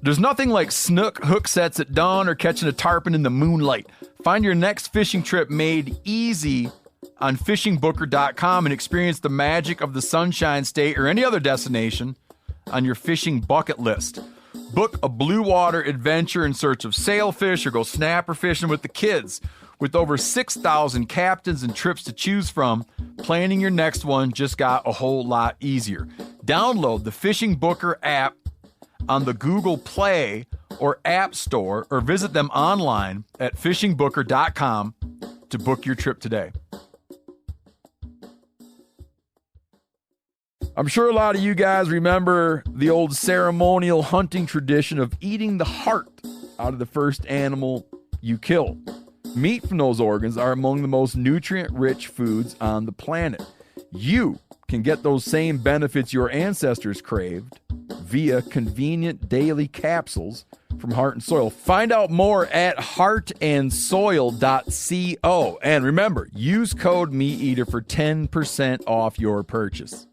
There's nothing like snook hook sets at dawn or catching a tarpon in the moonlight. Find your next fishing trip made easy on fishingbooker.com and experience the magic of the Sunshine State or any other destination on your fishing bucket list. Book a blue water adventure in search of sailfish or go snapper fishing with the kids. With over 6,000 captains and trips to choose from, planning your next one just got a whole lot easier. Download the Fishing Booker app on the Google Play or App Store, or visit them online at fishingbooker.com to book your trip today. I'm sure a lot of you guys remember the old ceremonial hunting tradition of eating the heart out of the first animal you kill. Meat from those organs are among the most nutrient-rich foods on the planet. You can get those same benefits your ancestors craved via convenient daily capsules from Heart and Soil. Find out more at heartandsoil.co. And remember, use code MeatEater for 10% off your purchase.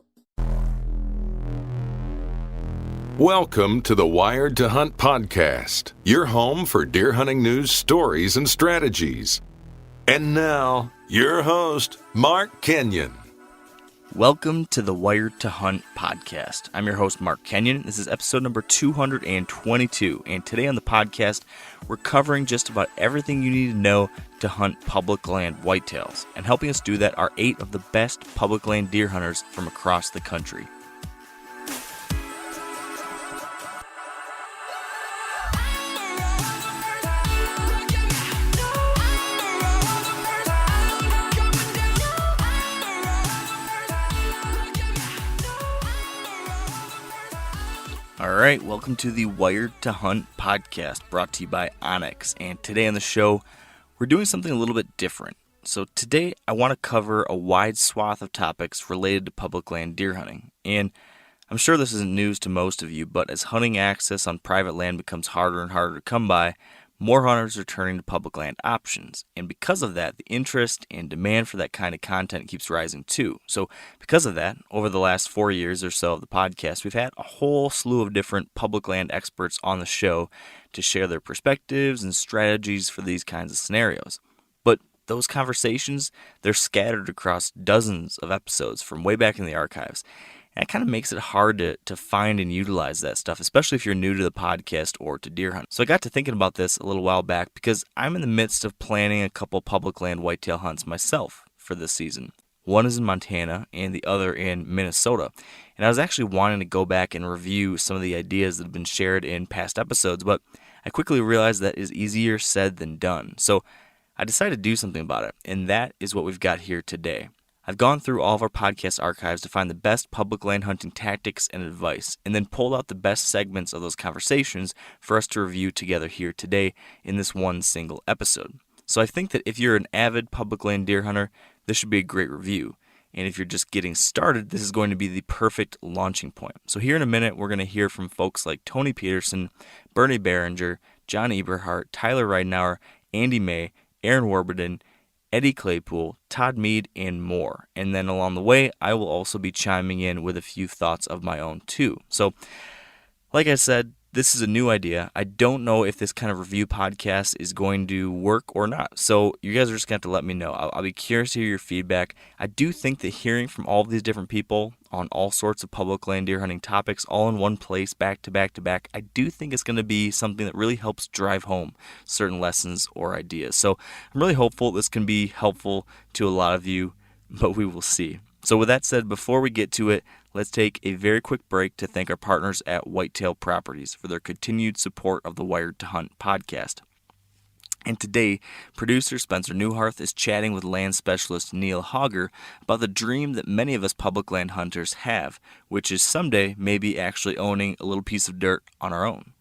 Welcome to the Wired to Hunt podcast, your home for deer hunting news, stories, and strategies. And now, your host, Mark Kenyon. Welcome to the Wired to Hunt podcast. I'm your host, Mark Kenyon. This is episode number 222, and today on the podcast, we're covering just about everything you need to know to hunt public land whitetails. And helping us do that are 8 of the best public land deer hunters from across the country. All right, welcome to the Wired to Hunt podcast, brought to you by Onyx. And today on the show, we're doing something a little bit different. So today, I want to cover a wide swath of topics related to public land deer hunting. And I'm sure this isn't news to most of you, but as hunting access on private land becomes harder and harder to come by, more hunters are turning to public land options. And because of that, the interest and demand for that kind of content keeps rising too. So because of that, over the last 4 years or so of the podcast, we've had a whole slew of different public land experts on the show to share their perspectives and strategies for these kinds of scenarios. But those conversations, they're scattered across dozens of episodes from way back in the archives. And it kind of makes it hard to find and utilize that stuff, especially if you're new to the podcast or to deer hunt. So I got to thinking about this a little while back because I'm in the midst of planning a couple public land whitetail hunts myself for this season. One is in Montana and the other in Minnesota. And I was actually wanting to go back and review some of the ideas that have been shared in past episodes, but I quickly realized that is easier said than done. So I decided to do something about it, and that is what we've got here today. I've gone through all of our podcast archives to find the best public land hunting tactics and advice, and then pulled out the best segments of those conversations for us to review together here today in this one single episode. So I think that if you're an avid public land deer hunter, this should be a great review. And if you're just getting started, this is going to be the perfect launching point. So here in a minute, we're going to hear from folks like Tony Peterson, Bernie Behringer, John Eberhart, Tyler Ridenauer, Andy May, Aaron Warburton, Eddie Claypool, Todd Mead, and more. And then along the way, I will also be chiming in with a few thoughts of my own too. So, like I said, this is a new idea. I don't know if this kind of review podcast is going to work or not. So you guys are just going to have to let me know. I'll be curious to hear your feedback. I do think that hearing from all of these different people on all sorts of public land deer hunting topics all in one place, back to back to back, I do think it's going to be something that really helps drive home certain lessons or ideas. So I'm really hopeful this can be helpful to a lot of you, but we will see. So with that said, before we get to it, let's take a very quick break to thank our partners at Whitetail Properties for their continued support of the Wired to Hunt podcast. And today, producer Spencer Newharth is chatting with land specialist Neil Hogger about the dream that many of us public land hunters have, which is someday maybe actually owning a little piece of dirt on our own.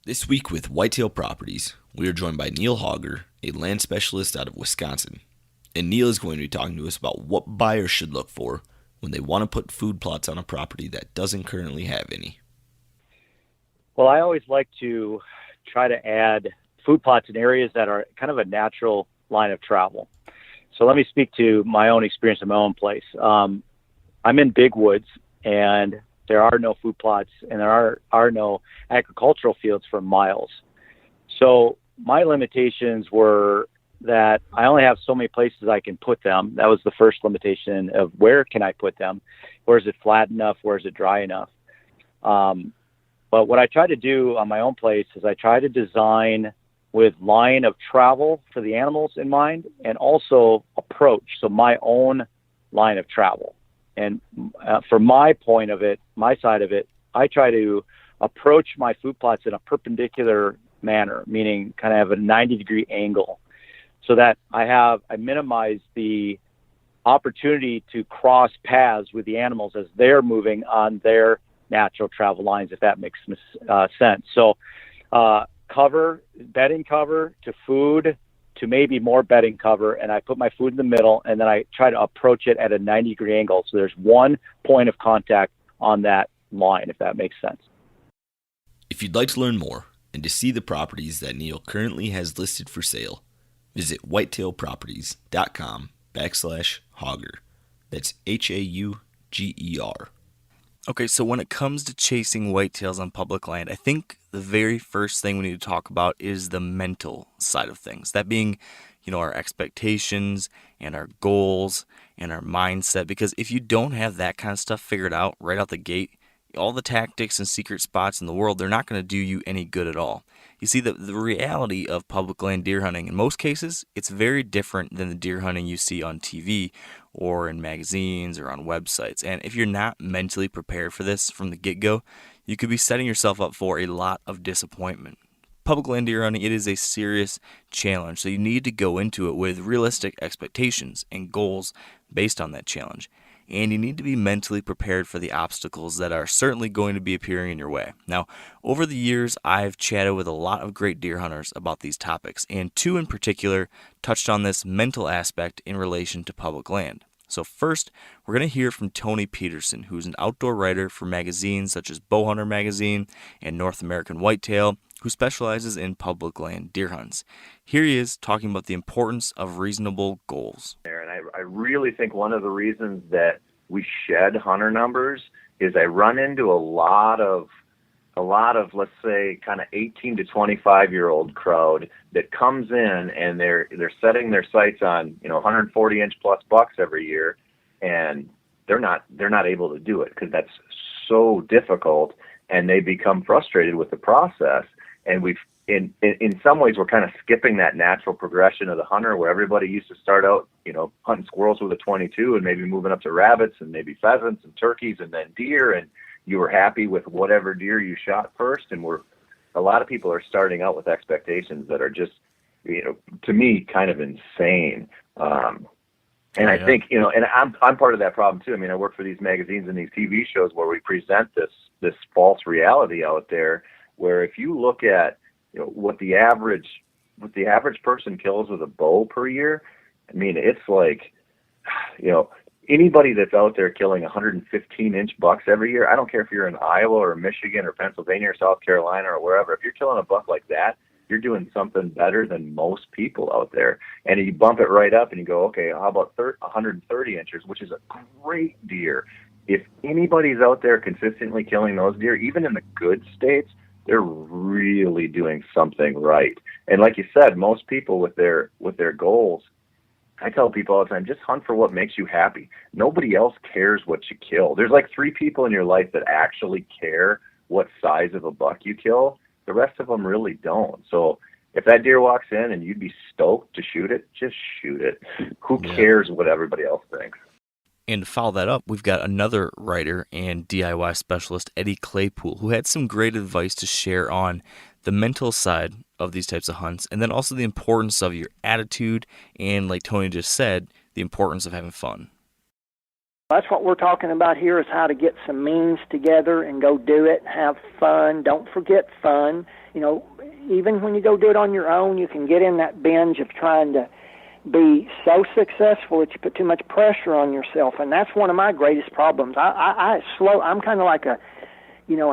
This week with Whitetail Properties, we are joined by Neil Hogger, a land specialist out of Wisconsin. And Neil is going to be talking to us about what buyers should look for when they want to put food plots on a property that doesn't currently have any. Well, I always like to try to add food plots in areas that are kind of a natural line of travel. So let me speak to my own experience in my own place. I'm in big woods, and there are no food plots and there are no agricultural fields for miles. So my limitations were that I only have so many places I can put them. That was the first limitation of where can I put them? Where is it flat enough? Where is it dry enough? But what I try to do on my own place is I try to design with line of travel for the animals in mind, and also approach, so my own line of travel. And from my point of it, my side of it, I try to approach my food plots in a perpendicular manner, meaning kind of have a 90-degree angle, so that I minimize the opportunity to cross paths with the animals as they're moving on their natural travel lines, if that makes sense. So bedding cover to food to maybe more bedding cover, and I put my food in the middle, and then I try to approach it at a 90-degree angle. So there's one point of contact on that line, if that makes sense. If you'd like to learn more and to see the properties that Neil currently has listed for sale, visit whitetailproperties.com/Hauger. That's Hauger. Okay, so when it comes to chasing whitetails on public land, I think the very first thing we need to talk about is the mental side of things. That being, our expectations and our goals and our mindset. Because if you don't have that kind of stuff figured out right out the gate, all the tactics and secret spots in the world, they're not going to do you any good at all. You see, the reality of public land deer hunting, in most cases, it's very different than the deer hunting you see on TV or in magazines or on websites. And if you're not mentally prepared for this from the get-go, you could be setting yourself up for a lot of disappointment. Public land deer hunting, it is a serious challenge, so you need to go into it with realistic expectations and goals based on that challenge. And you need to be mentally prepared for the obstacles that are certainly going to be appearing in your way. Now, over the years, I've chatted with a lot of great deer hunters about these topics, and two in particular touched on this mental aspect in relation to public land. So first, we're going to hear from Tony Peterson, who's an outdoor writer for magazines such as Bowhunter Magazine and North American Whitetail, who specializes in public land deer hunts. Here he is talking about the importance of reasonable goals. And I really think one of the reasons that we shed hunter numbers is I run into a lot of let's say kind of 18 to 25-year-old crowd that comes in and they're setting their sights on 140 inch plus bucks every year, and they're not able to do it because that's so difficult, and they become frustrated with the process. And we've in some ways we're kind of skipping that natural progression of the hunter where everybody used to start out hunting squirrels with a 22 and maybe moving up to rabbits and maybe pheasants and turkeys and then deer, and you were happy with whatever deer you shot first. And a lot of people are starting out with expectations that are just to me kind of insane. I think and I'm part of that problem too. I mean, I work for these magazines and these TV shows where we present this false reality out there, where if you look at what the average person kills with a bow per year, I mean, it's like anybody that's out there killing 115 inch bucks every year, I don't care if you're in Iowa or Michigan or Pennsylvania or South Carolina or wherever, if you're killing a buck like that, you're doing something better than most people out there. And you bump it right up and you go, okay, how about 130 inches, which is a great deer. If anybody's out there consistently killing those deer, even in the good states, they're really doing something right. And like you said, most people with their goals, I tell people all the time, just hunt for what makes you happy. Nobody else cares what you kill. There's like 3 people in your life that actually care what size of a buck you kill. The rest of them really don't. So if that deer walks in and you'd be stoked to shoot it, just shoot it. Who cares what everybody else thinks? And to follow that up, we've got another writer and DIY specialist, Eddie Claypool, who had some great advice to share on the mental side of these types of hunts, and then also the importance of your attitude, and like Tony just said, the importance of having fun. That's what we're talking about here, is how to get some means together and go do it, have fun. Don't forget fun. Even when you go do it on your own, you can get in that binge of trying to be so successful that you put too much pressure on yourself, and that's one of my greatest problems. I'm kind of like an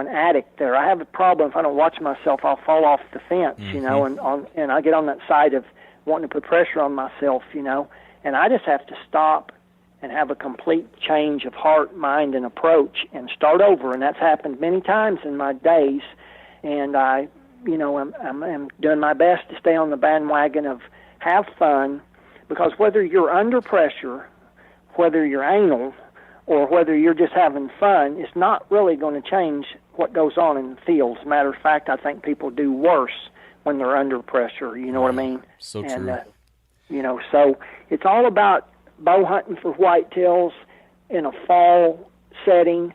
addict there. I have a problem. If I don't watch myself, I'll fall off the fence, and I get on that side of wanting to put pressure on myself, and I just have to stop and have a complete change of heart, mind, and approach and start over. And that's happened many times in my days. And I'm doing my best to stay on the bandwagon of have fun, because whether you're under pressure, whether you're anal, or whether you're just having fun, it's not really going to change what goes on in the field. As a matter of fact, I think people do worse when they're under pressure, you know what I mean? So true. So it's all about bow hunting for whitetails in a fall setting,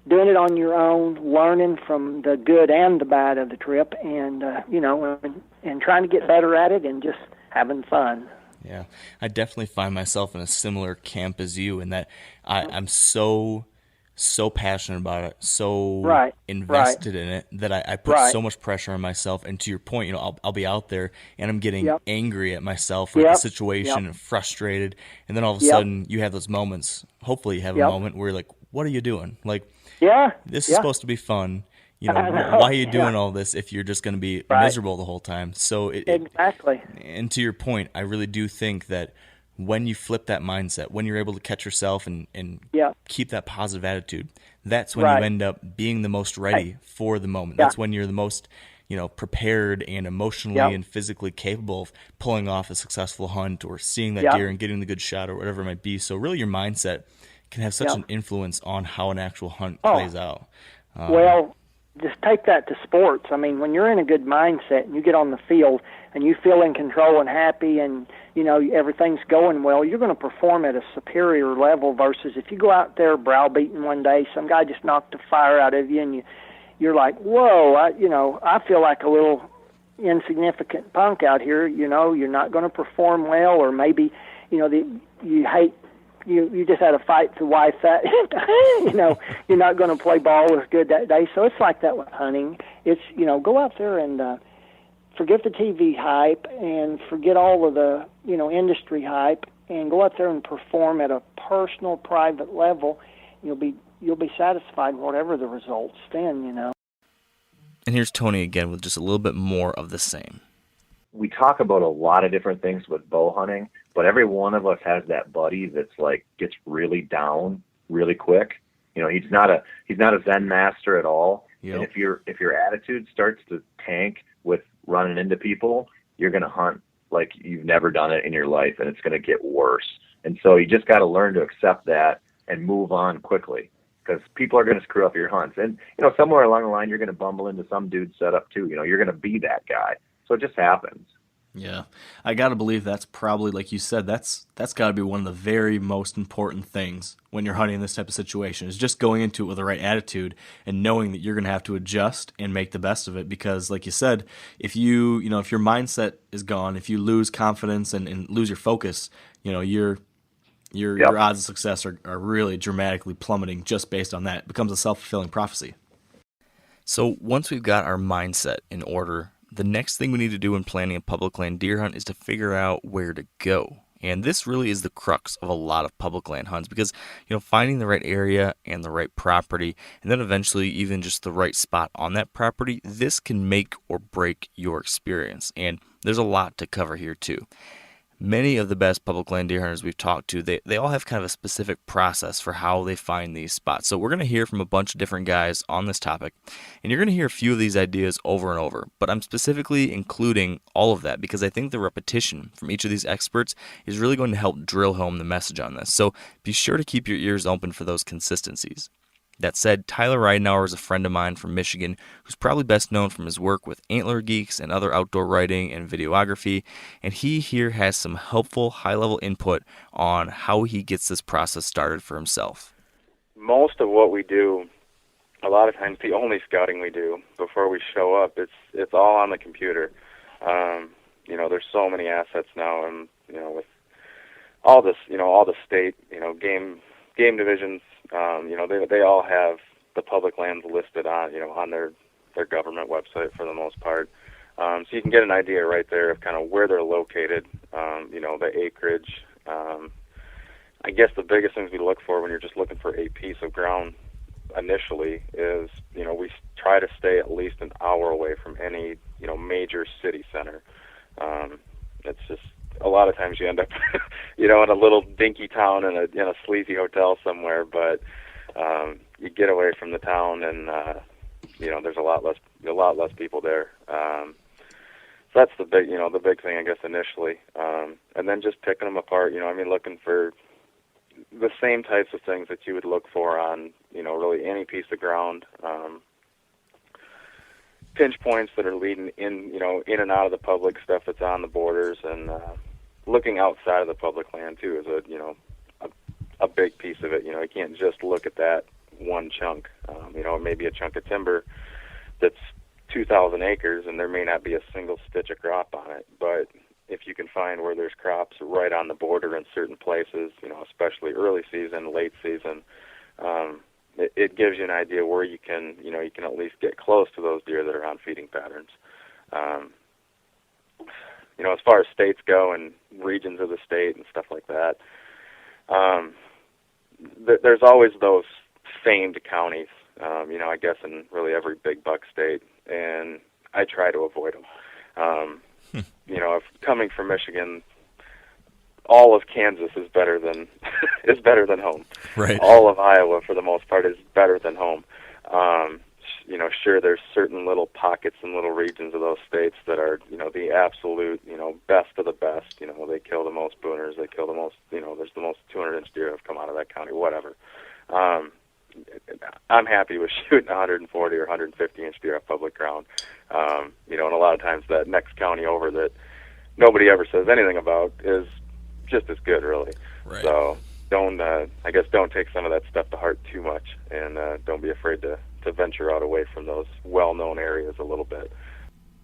doing it on your own, learning from the good and the bad of the trip, and and trying to get better at it and just having fun. Yeah, I definitely find myself in a similar camp as you in that I'm so passionate about it, so invested in it that I put so much pressure on myself. And to your point, I'll be out there and I'm getting angry at myself, at the situation, and frustrated. And then all of a sudden you have those moments. Hopefully you have a moment where you're like, what are you doing? Like, this is supposed to be fun. Why are you doing all this if you're just going to be miserable the whole time? So exactly. And to your point, I really do think that when you flip that mindset, when you're able to catch yourself and keep that positive attitude, that's when you end up being the most ready for the moment. That's when you're the most, prepared and emotionally and physically capable of pulling off a successful hunt or seeing that deer and getting the good shot or whatever it might be. So really your mindset can have such an influence on how an actual hunt plays out. Well, just take that to sports. I mean, when you're in a good mindset and you get on the field and you feel in control and happy and, everything's going well, you're going to perform at a superior level versus if you go out there browbeating one day, some guy just knocked the fire out of you and you're like, whoa, I feel like a little insignificant punk out here. You're not going to perform well, or maybe, you hate, you just had a fight to wife that, you're not going to play ball as good that day. So it's like that with hunting. It's, go out there and forget the TV hype and forget all of the, industry hype, and go out there and perform at a personal, private level. You'll be satisfied whatever the results then, And here's Tony again with just a little bit more of the same. We talk about a lot of different things with bow hunting, but every one of us has that buddy that's like gets really down really quick. He's not a Zen master at all. Yep. And if your attitude starts to tank with running into people, you're going to hunt like you've never done it in your life, and it's going to get worse. And so you just got to learn to accept that and move on quickly, because people are going to screw up your hunts. And somewhere along the line, you're going to bumble into some dude's setup too. You're going to be that guy. So it just happens. Yeah, I got to believe that's probably, like you said, that's got to be one of the very most important things when you're hunting in this type of situation, is just going into it with the right attitude and knowing that you're going to have to adjust and make the best of it. Because, like you said, if your mindset is gone, if you lose confidence and lose your focus, your odds of success are really dramatically plummeting just based on that. It becomes a self-fulfilling prophecy. So once we've got our mindset in order, the next thing we need to do when planning a public land deer hunt is to figure out where to go. And this really is the crux of a lot of public land hunts, because finding the right area and the right property, and then eventually even just the right spot on that property, this can make or break your experience. And there's a lot to cover here too. Many of the best public land deer hunters we've talked to, they all have kind of a specific process for how they find these spots. So we're going to hear from a bunch of different guys on this topic, and you're going to hear a few of these ideas over and over. But I'm specifically including all of that because I think the repetition from each of these experts is really going to help drill home the message on this. So be sure to keep your ears open for those consistencies. That said, Tyler Ridenauer is a friend of mine from Michigan who's probably best known from his work with Antler Geeks and other outdoor writing and videography, and he here has some helpful high-level input on how he gets this process started for himself. Most of what we do, a lot of times the only scouting we do before we show up, it's all on the computer. There's so many assets now, and with all this, all the state, game divisions. They all have the public lands listed on their government website for the most part. So you can get an idea right there of kind of where they're located, the acreage. I guess the biggest things we look for when you're just looking for a piece of ground initially is, we try to stay at least an hour away from any, major city center. It's just a lot of times you end up, in a little dinky town in a sleazy hotel somewhere, but you get away from the town, and there's a lot less people there. So that's the big thing, I guess, initially, and then just picking them apart. Looking for the same types of things that you would look for on, really any piece of ground. Pinch points that are leading in and out of the public stuff that's on the borders, and looking outside of the public land too is a big piece of it. You can't just look at that one chunk. It may be a chunk of timber that's 2,000 acres, and there may not be a single stitch of crop on it. But if you can find where there's crops right on the border in certain places, especially early season, late season, it gives you an idea where you can at least get close to those deer that are on feeding patterns. As far as states go and regions of the state and stuff like that, there's always those famed counties, I guess in really every big buck state, and I try to avoid them. If coming from Michigan, all of Kansas is better than home. Right. All of Iowa, for the most part, is better than home. Sure, there's certain little pockets and little regions of those states that are, the absolute, best of the best. They kill the most booners. They kill the most, there's the most 200-inch deer have come out of that county, whatever. I'm happy with shooting 140 or 150-inch deer off public ground. And a lot of times that next county over that nobody ever says anything about is just as good, really. Right. So don't take some of that stuff to heart too much, and don't be afraid to venture out away from those well-known areas a little bit.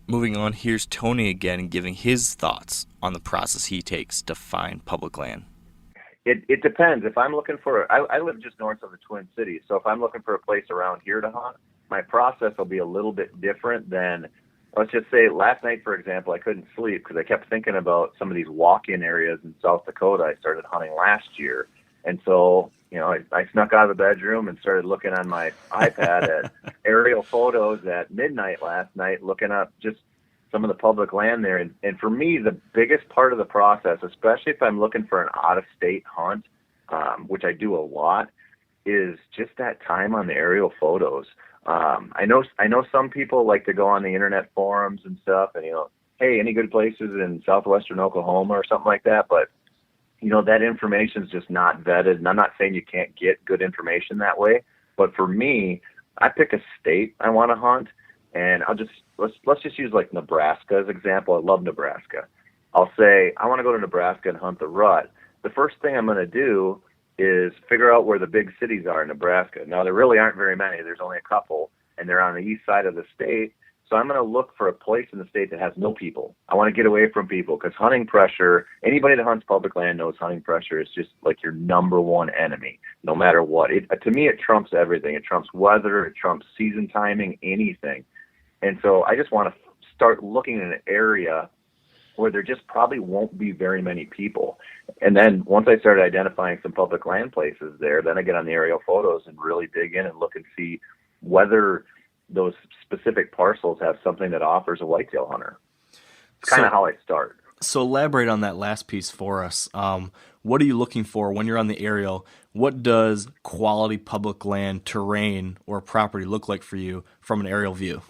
Moving on, here's Tony again giving his thoughts on the process he takes to find public land. It depends. If I'm looking for, I live just north of the Twin Cities, so if I'm looking for a place around here to hunt, my process will be a little bit different than, let's just say last night, for example, I couldn't sleep because I kept thinking about some of these walk-in areas in South Dakota I started hunting last year. And so, I snuck out of the bedroom and started looking on my iPad at aerial photos at midnight last night, looking up just some of the public land there. And for me, the biggest part of the process, especially if I'm looking for an out-of-state hunt, which I do a lot, is just that time on the aerial photos. I know some people like to go on the internet forums and stuff, and hey, any good places in southwestern Oklahoma or something like that, but that information is just not vetted. And I'm not saying you can't get good information that way, but for me, I pick a state I want to hunt, and let's just use like Nebraska as an example. I love Nebraska. I'll say I want to go to Nebraska and hunt the rut. The first thing I'm going to do is figure out where the big cities are in Nebraska. Now, there really aren't very many. There's only a couple, and they're on the east side of the state. So I'm going to look for a place in the state that has no people. I want to get away from people because hunting pressure, anybody that hunts public land knows hunting pressure is just like your number one enemy, no matter what. To me, it trumps everything. It trumps weather. It trumps season timing, anything. And so I just want to start looking in an area where there just probably won't be very many people. And then once I started identifying some public land places there, then I get on the aerial photos and really dig in and look and see whether those specific parcels have something that offers a whitetail hunter. It's kind of how I start. So elaborate on that last piece for us. What are you looking for when you're on the aerial? What does quality public land, terrain, or property look like for you from an aerial view?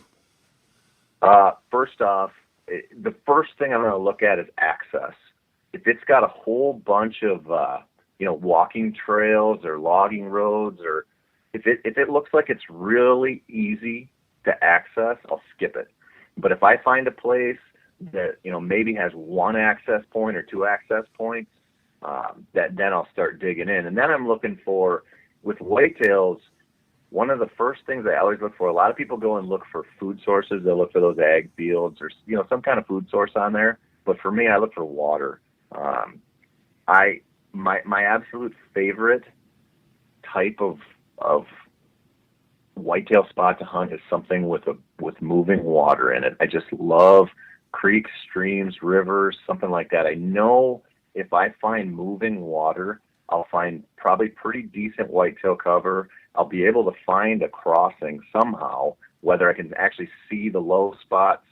First off, the first thing I'm going to look at is access. If it's got a whole bunch of walking trails or logging roads, or if it looks like it's really easy to access, I'll skip it. But if I find a place that maybe has one access point or two access points, then I'll start digging in. And then I'm looking for, with whitetails, one of the first things I always look for, a lot of people go and look for food sources. They'll look for those ag fields or some kind of food source on there. But for me, I look for water. My absolute favorite type of whitetail spot to hunt is something with moving water in it. I just love creeks, streams, rivers, something like that. I know if I find moving water, I'll find probably pretty decent whitetail cover. I'll be able to find a crossing somehow, whether I can actually see the low spots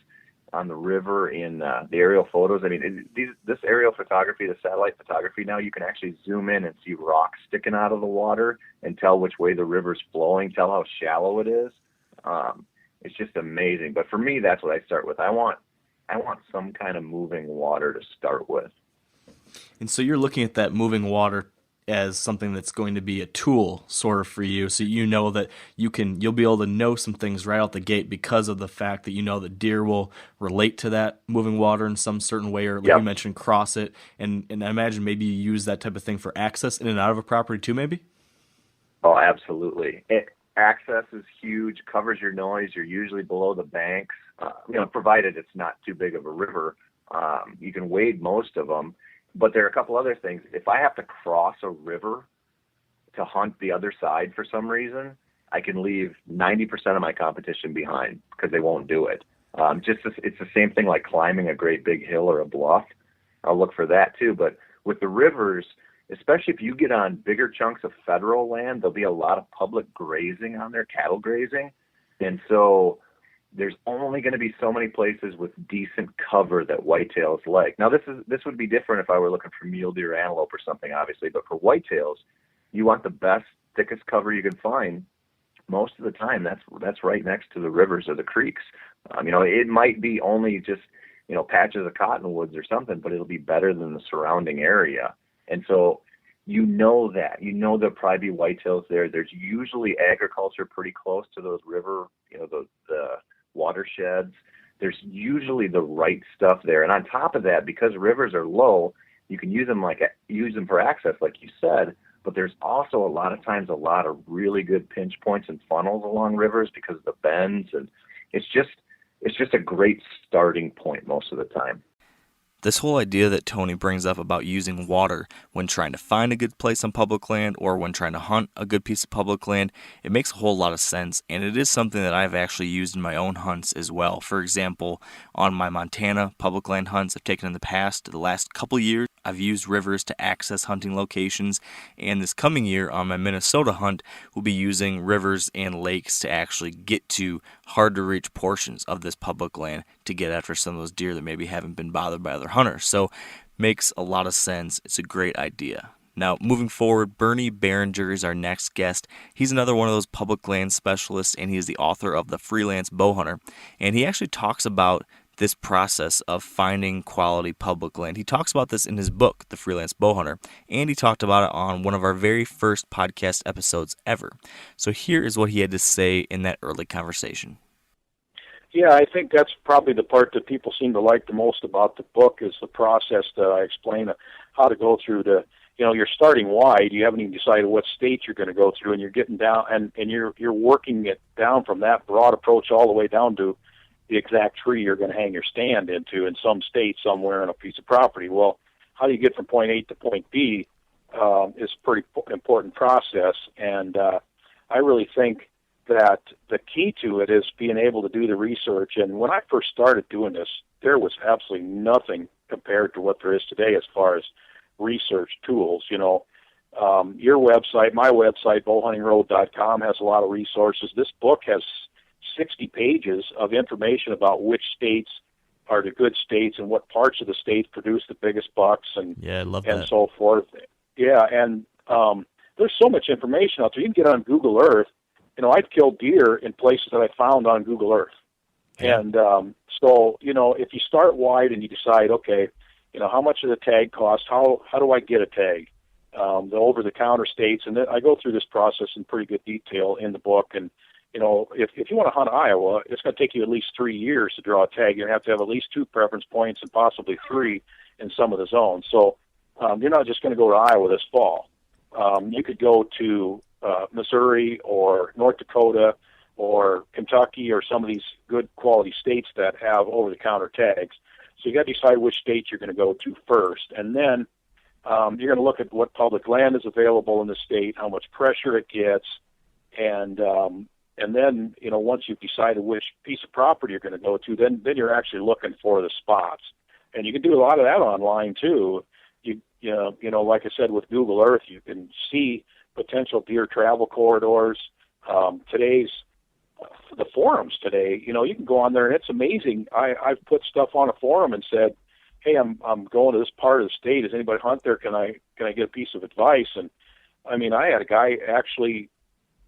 on the river in the aerial photos. I mean, this aerial photography, the satellite photography, now you can actually zoom in and see rocks sticking out of the water and tell which way the river's flowing, tell how shallow it is. It's just amazing. But for me, that's what I start with. I want some kind of moving water to start with. And so you're looking at that moving water as something that's going to be a tool sort of for you, so you know that you'll be able to know some things right out the gate because of the fact that you know that deer will relate to that moving water in some certain way, or like you mentioned, cross it, and I imagine maybe you use that type of thing for access in and out of a property too, maybe? Oh, absolutely. Access is huge, covers your noise. You're usually below the banks, provided it's not too big of a river. You can wade most of them. But there are a couple other things. If I have to cross a river to hunt the other side for some reason, I can leave 90% of my competition behind because they won't do it. It's the same thing like climbing a great big hill or a bluff. I'll look for that too. But with the rivers, especially if you get on bigger chunks of federal land, there'll be a lot of public grazing on there, cattle grazing. And so there's only going to be so many places with decent cover that whitetails like. Now, this would be different if I were looking for mule deer, antelope, or something, obviously. But for whitetails, you want the best, thickest cover you can find. Most of the time, that's right next to the rivers or the creeks. It might be only just patches of cottonwoods or something, but it'll be better than the surrounding area. And so there'll probably be whitetails there. There's usually agriculture pretty close to those river, the watersheds. There's usually the right stuff there. And on top of that, because rivers are low, you can use them for access, like you said, but there's also a lot of times a lot of really good pinch points and funnels along rivers because of the bends, and it's just a great starting point most of the time. This whole idea that Tony brings up about using water when trying to find a good place on public land or when trying to hunt a good piece of public land, it makes a whole lot of sense, and it is something that I've actually used in my own hunts as well. For example, on my Montana public land hunts I've taken in the last couple years, I've used rivers to access hunting locations, and this coming year on my Minnesota hunt, we'll be using rivers and lakes to actually get to hard-to-reach portions of this public land to get after some of those deer that maybe haven't been bothered by other hunters. So, makes a lot of sense. It's a great idea. Now, moving forward, Bernie Behringer is our next guest. He's another one of those public land specialists, and he is the author of The Freelance Bowhunter, and he actually talks about this process of finding quality public land. He talks about this in his book, The Freelance Bowhunter, and he talked about it on one of our very first podcast episodes ever. So here is what he had to say in that early conversation. Yeah, I think that's probably the part that people seem to like the most about the book is the process that I explain how to go through you're starting wide, you haven't even decided what state you're going to go through, and you're getting down, and you're working it down from that broad approach all the way down to the exact tree you're going to hang your stand into in some state somewhere on a piece of property. Well, how do you get from point A to point B is a pretty important process, and I really think that the key to it is being able to do the research. And when I first started doing this, there was absolutely nothing compared to what there is today as far as research tools. Your website, my website, bowhuntingroad.com, has a lot of resources. This book has 60 pages of information about which states are the good states and what parts of the states produce the biggest bucks and I love and that. so forth. Yeah, and there's so much information out there. You can get on Google Earth. I've killed deer in places that I found on Google Earth. Yeah. And so, if you start wide and you decide, okay, how much does a tag cost? How do I get a tag? The over-the-counter states, and then I go through this process in pretty good detail in the book. And if you want to hunt Iowa, it's going to take you at least 3 years to draw a tag. You're going to have at least 2 preference points and possibly 3 in some of the zones. So you're not just going to go to Iowa this fall. You could go to Missouri or North Dakota or Kentucky or some of these good quality states that have over-the-counter tags. So you got to decide which state you're going to go to first. And then you're going to look at what public land is available in the state, how much pressure it gets, and then, once you've decided which piece of property you're going to go to, then you're actually looking for the spots. And you can do a lot of that online, too. Like I said, with Google Earth, you can see potential deer travel corridors. Today's the forums today, you can go on there and it's amazing. I've put stuff on a forum and said, hey, I'm going to this part of the state. Does anybody hunt there? Can I get a piece of advice? And I mean, I had a guy actually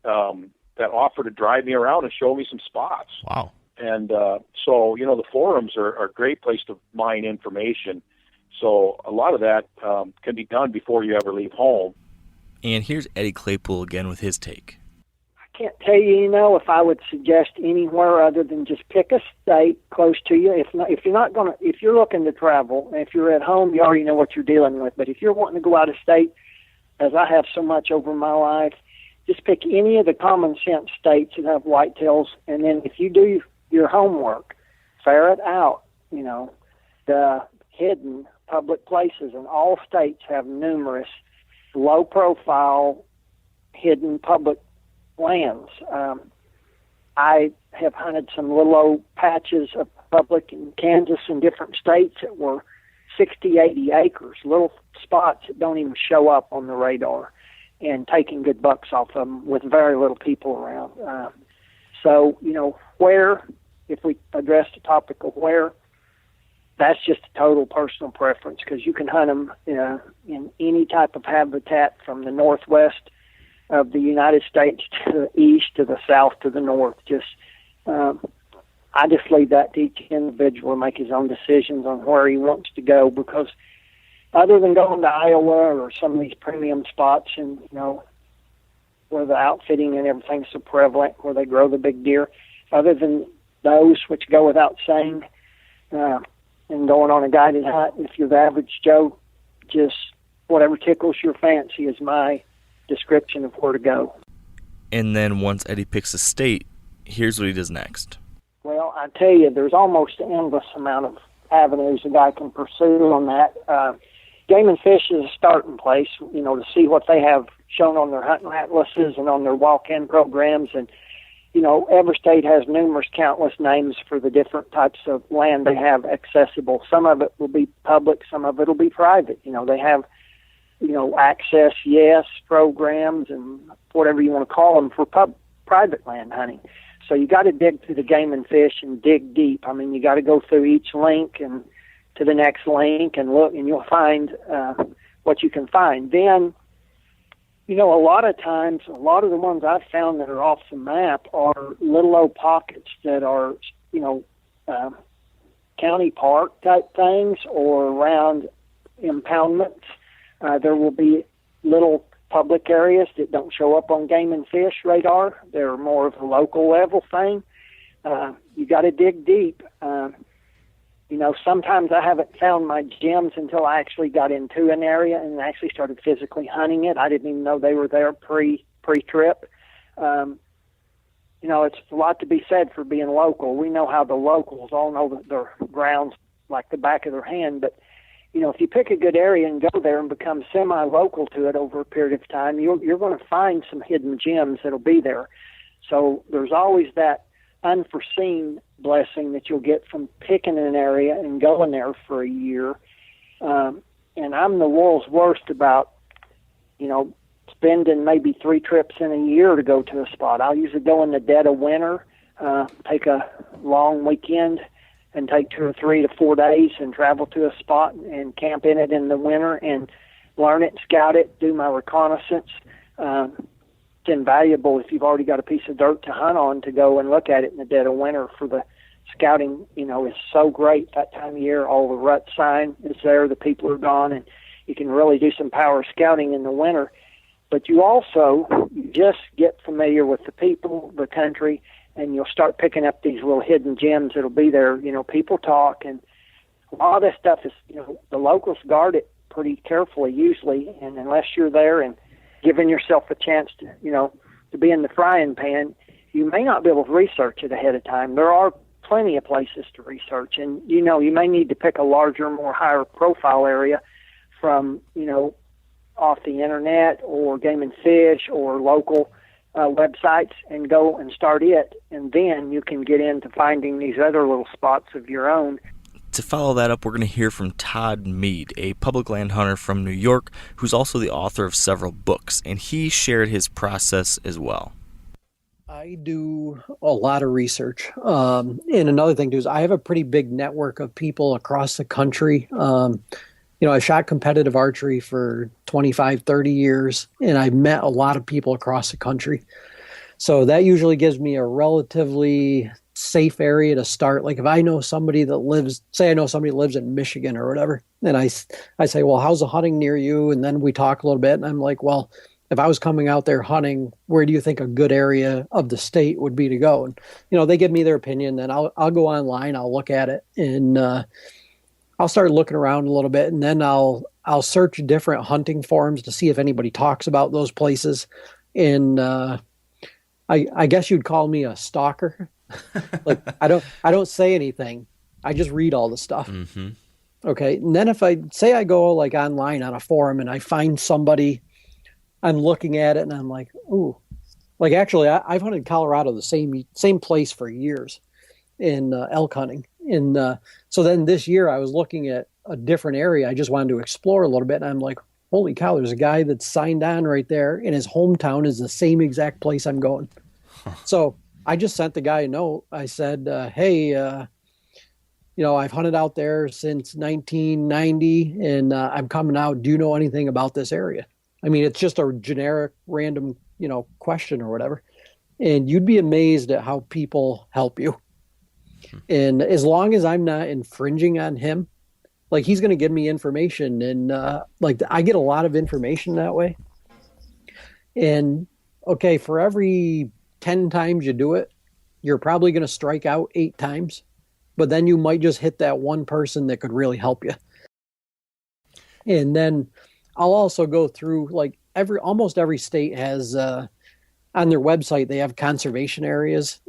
that offered to drive me around and show me some spots. Wow. And so, the forums are a great place to mine information. So a lot of that can be done before you ever leave home. And here's Eddie Claypool again with his take. I can't tell you, if I would suggest anywhere other than just pick a state close to you. If you're looking to travel, and if you're at home, you already know what you're dealing with. But if you're wanting to go out of state, as I have so much over my life, just pick any of the common sense states that have whitetails, and then if you do your homework, ferret out, the hidden public places, and all states have numerous low-profile hidden public lands. I have hunted some little old patches of public in Kansas and different states that were 60, 80 acres, little spots that don't even show up on the radar, and taking good bucks off of them with very little people around. So, where, if we address the topic of where, that's just a total personal preference, because you can hunt them in any type of habitat from the northwest of the United States to the east, to the south, to the north. I just leave that to each individual to make his own decisions on where he wants to go, because other than going to Iowa or some of these premium spots and, where the outfitting and everything's so prevalent, where they grow the big deer, other than those, which go without saying, and going on a guided hunt, if you're the average Joe, just whatever tickles your fancy is my description of where to go. And then once Eddie picks a state, here's what he does next. Well, I tell you, there's almost an endless amount of avenues a guy can pursue on that. Game and Fish is a starting place, to see what they have shown on their hunting atlases and on their walk-in programs. And, every state has numerous, countless names for the different types of land they have accessible. Some of it will be public, some of it will be private. They have, access, yes, programs and whatever you want to call them for private land hunting. So you got to dig through the Game and Fish and dig deep. I mean, you got to go through each link and to the next link and look, and you'll find what you can find. Then, a lot of times, a lot of the ones I've found that are off the map are little old pockets that are, county park type things or around impoundments. There will be little public areas that don't show up on Game and Fish radar. They're more of a local level thing. You got to dig deep. Sometimes I haven't found my gems until I actually got into an area and actually started physically hunting it. I didn't even know they were there pre-trip. It's a lot to be said for being local. We know how the locals all know their grounds like the back of their hand, but if you pick a good area and go there and become semi-local to it over a period of time, you're going to find some hidden gems that'll be there. So there's always that unforeseen blessing that you'll get from picking an area and going there for a year. And I'm the world's worst about, spending maybe 3 trips in a year to go to a spot. I'll usually go in the dead of winter, take a long weekend and take 2 or 3 to 4 days and travel to a spot and camp in it in the winter and learn it, scout it, do my reconnaissance. It's invaluable if you've already got a piece of dirt to hunt on to go and look at it in the dead of winter. For the scouting, is so great that time of year. All the rut sign is there, the people are gone, and you can really do some power scouting in the winter. But you also just get familiar with the people, the country, and you'll start picking up these little hidden gems that'll be there. People talk, and a lot of this stuff is, the locals guard it pretty carefully usually, and unless you're there and giving yourself a chance to, to be in the frying pan, you may not be able to research it ahead of time. There are plenty of places to research, and, you may need to pick a larger, more higher profile area from, off the internet or Game and Fish or local websites and go and start it, and then you can get into finding these other little spots of your own. To follow that up, we're going to hear from Todd Mead, a public land hunter from New York, who's also the author of several books, and he shared his process as well. I do a lot of research. And another thing too is I have a pretty big network of people across the country. I shot competitive archery for 25, 30 years, and I've met a lot of people across the country. So that usually gives me a relatively safe area to start. Like if I know somebody that lives, say I know somebody lives in Michigan or whatever, and I say, well, how's the hunting near you? And then we talk a little bit, and I'm like, well, if I was coming out there hunting, where do you think a good area of the state would be to go? And, they give me their opinion, then I'll go online, I'll look at it, and I'll start looking around a little bit, and then I'll search different hunting forums to see if anybody talks about those places. And I guess you'd call me a stalker. Like I don't say anything. I just read all the stuff. Mm-hmm. Okay. And then if I go like online on a forum and I find somebody, I'm looking at it and I'm like, ooh, like actually I've hunted Colorado, the same place for years in elk hunting. And so then this year I was looking at a different area. I just wanted to explore a little bit. And I'm like, holy cow, there's a guy that's signed on right there. And his hometown is the same exact place I'm going. So I just sent the guy a note. I said, hey, I've hunted out there since 1990 and I'm coming out. Do you know anything about this area? I mean, it's just a generic random, question or whatever. And you'd be amazed at how people help you. And as long as I'm not infringing on him, like he's going to give me information and like I get a lot of information that way. And okay, for every 10 times you do it, you're probably going to strike out 8 times, but then you might just hit that one person that could really help you. And then I'll also go through like almost every state has on their website, they have conservation areas.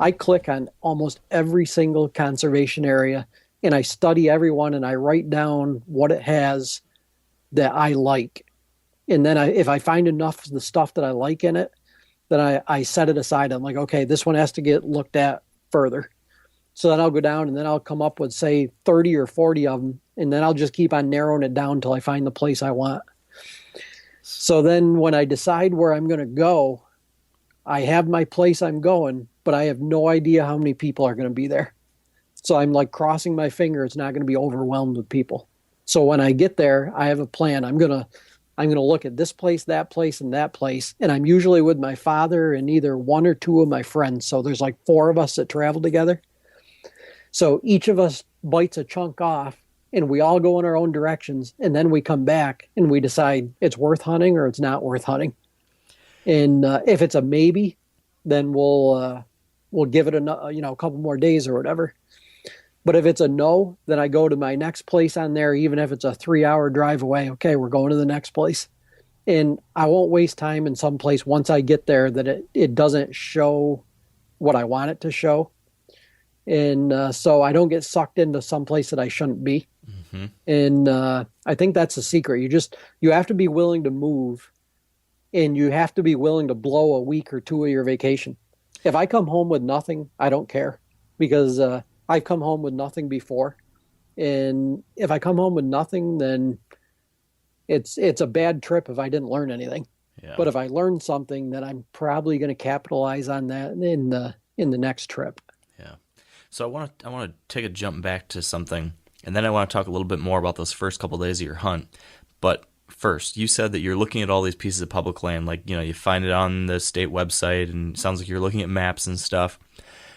I click on almost every single conservation area and I study everyone and I write down what it has that I like. And then if I find enough of the stuff that I like in it, then I set it aside. I'm like, okay, this one has to get looked at further. So then I'll go down and then I'll come up with say 30 or 40 of them. And then I'll just keep on narrowing it down until I find the place I want. So then when I decide where I'm going to go, I have my place I'm going, but I have no idea how many people are going to be there. So I'm like crossing my finger. It's not going to be overwhelmed with people. So when I get there, I have a plan. I'm going to look at this place, that place, and that place. And I'm usually with my father and either 1 or 2 of my friends. So there's like 4 of us that travel together. So each of us bites a chunk off and we all go in our own directions. And then we come back and we decide it's worth hunting or it's not worth hunting. And if it's a maybe, then we'll give it a couple more days or whatever. But if it's a no, then I go to my next place on there, even if it's a 3-hour drive away. Okay, we're going to the next place. And I won't waste time in some place once I get there that it doesn't show what I want it to show. And so I don't get sucked into some place that I shouldn't be. Mm-hmm. And I think that's the secret. You have to be willing to move and you have to be willing to blow a week or 2 of your vacation. If I come home with nothing, I don't care because I've come home with nothing before. And if I come home with nothing, then it's a bad trip if I didn't learn anything. Yeah. But if I learn something, then I'm probably going to capitalize on that in the next trip. Yeah. So I want to take a jump back to something, and then I want to talk a little bit more about those first couple of days of your hunt. But first, you said that you're looking at all these pieces of public land, like, you find it on the state website, and it sounds like you're looking at maps and stuff.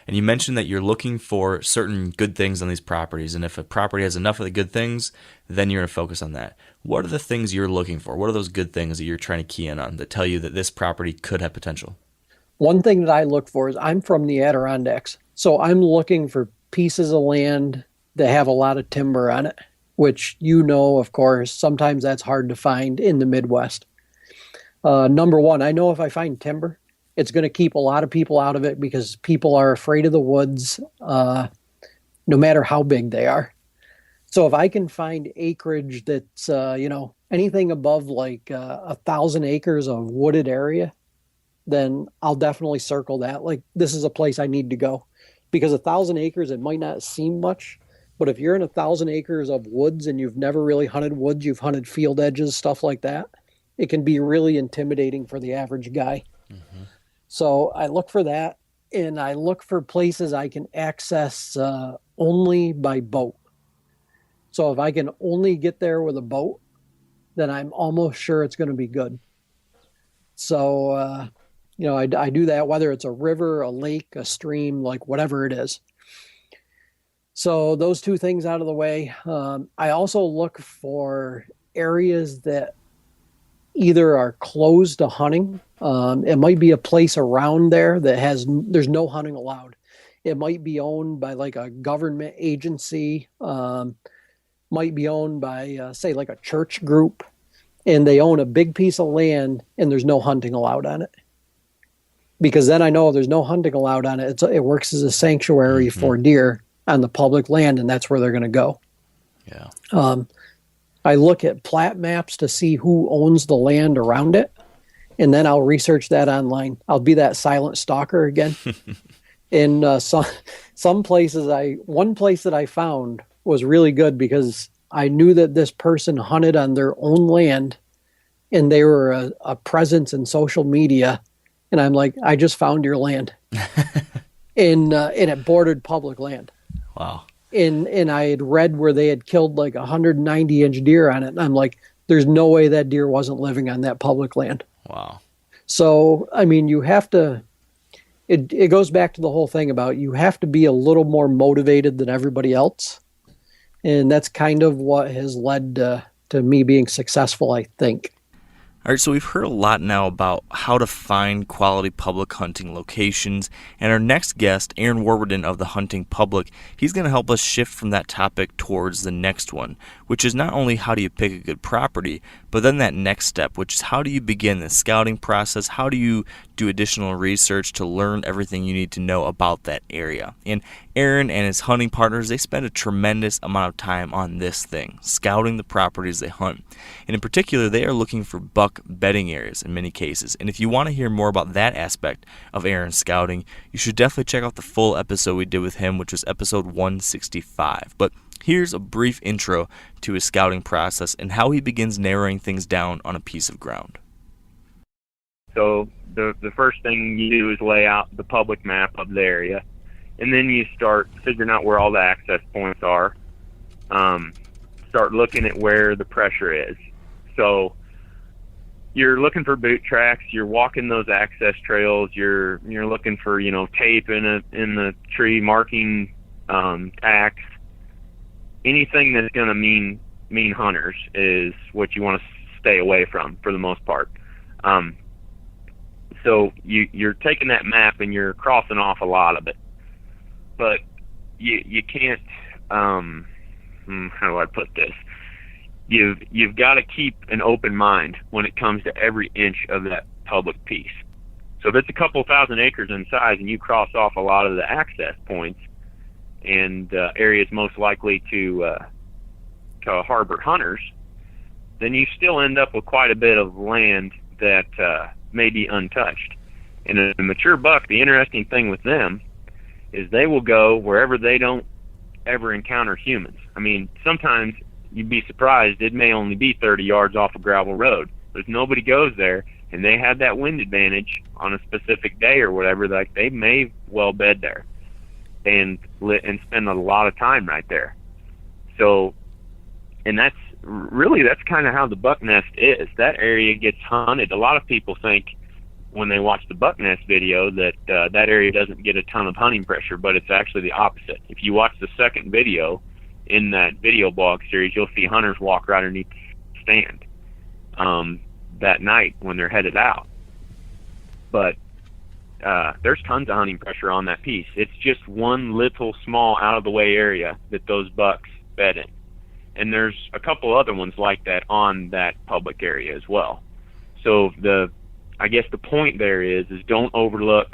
And you mentioned that you're looking for certain good things on these properties, and if a property has enough of the good things, then you're going to focus on that. What are the things you're looking for? What are those good things that you're trying to key in on that tell you that this property could have potential? One thing that I look for is I'm from the Adirondacks, so I'm looking for pieces of land that have a lot of timber on it, which of course, sometimes that's hard to find in the Midwest. Number one, I know if I find timber, it's going to keep a lot of people out of it because people are afraid of the woods, no matter how big they are. So if I can find acreage that's, anything above like 1,000 acres of wooded area, then I'll definitely circle that. Like, this is a place I need to go because 1,000 acres, it might not seem much, but if you're in 1,000 acres of woods and you've never really hunted woods, you've hunted field edges, stuff like that, it can be really intimidating for the average guy. Mm-hmm. So I look for that, and I look for places I can access only by boat. So if I can only get there with a boat, then I'm almost sure it's going to be good. So, I do that, whether it's a river, a lake, a stream, like whatever it is. So those two things out of the way. I also look for areas that either are closed to hunting. It might be a place around there that there's no hunting allowed. It might be owned by like a government agency, might be owned by, say, like a church group, and they own a big piece of land and there's no hunting allowed on it. Because then I know if there's no hunting allowed on it, it works as a sanctuary for deer on the public land, and that's where they're going to go. Yeah. I look at plat maps to see who owns the land around it, and then I'll research that online. I'll be that silent stalker again. In some places, one place that I found was really good because I knew that this person hunted on their own land, and they were a presence in social media. And I'm like, I just found your land, and it bordered public land. Wow. And I had read where they had killed like 190-inch deer on it, and I'm like, there's no way that deer wasn't living on that public land. Wow. So I mean, you have to. It goes back to the whole thing about you have to be a little more motivated than everybody else. And that's kind of what has led to me being successful, I think. All right, so we've heard a lot now about how to find quality public hunting locations, and our next guest, Aaron Warburton of the Hunting Public, he's going to help us shift from that topic towards the next one, which is not only how do you pick a good property, but then that next step, which is how do you begin the scouting process, how do you do additional research to learn everything you need to know about that area. And Aaron and his hunting partners, they spend a tremendous amount of time on this thing, scouting the properties they hunt. And in particular, they are looking for buck bedding areas in many cases. And if you want to hear more about that aspect of Aaron's scouting, you should definitely check out the full episode we did with him, which was episode 165. But here's a brief intro to his scouting process and how he begins narrowing things down on a piece of ground. So the first thing you do is lay out the public map of the area, and then you start figuring out where all the access points are. Start looking at where the pressure is. So you're looking for boot tracks. You're walking those access trails. You're looking for tape in the tree, marking tacks. Anything that's going to mean hunters is what you want to stay away from for the most part. So you're taking that map and you're crossing off a lot of it, but you can't. How do I put this? You've got to keep an open mind when it comes to every inch of that public piece. So if it's a couple thousand acres in size and you cross off a lot of the access points and areas most likely to harbor hunters, then you still end up with quite a bit of land that may be untouched. And a mature buck, the interesting thing with them is they will go wherever they don't ever encounter humans. I mean, sometimes you'd be surprised it may only be 30 yards off a gravel road, but if nobody goes there and they have that wind advantage on a specific day or whatever, like they may well bed there and spend a lot of time right there. So, and that's kind of how the buck nest is. That area gets hunted. A lot of people think when they watch the buck nest video that that area doesn't get a ton of hunting pressure, but it's actually the opposite. If you watch the second video in that video blog series, you'll see hunters walk right underneath the stand that night when they're headed out. But there's tons of hunting pressure on that piece. It's just one little small out-of-the-way area that those bucks bed in. And there's a couple other ones like that on that public area as well. So I guess the point there is don't overlook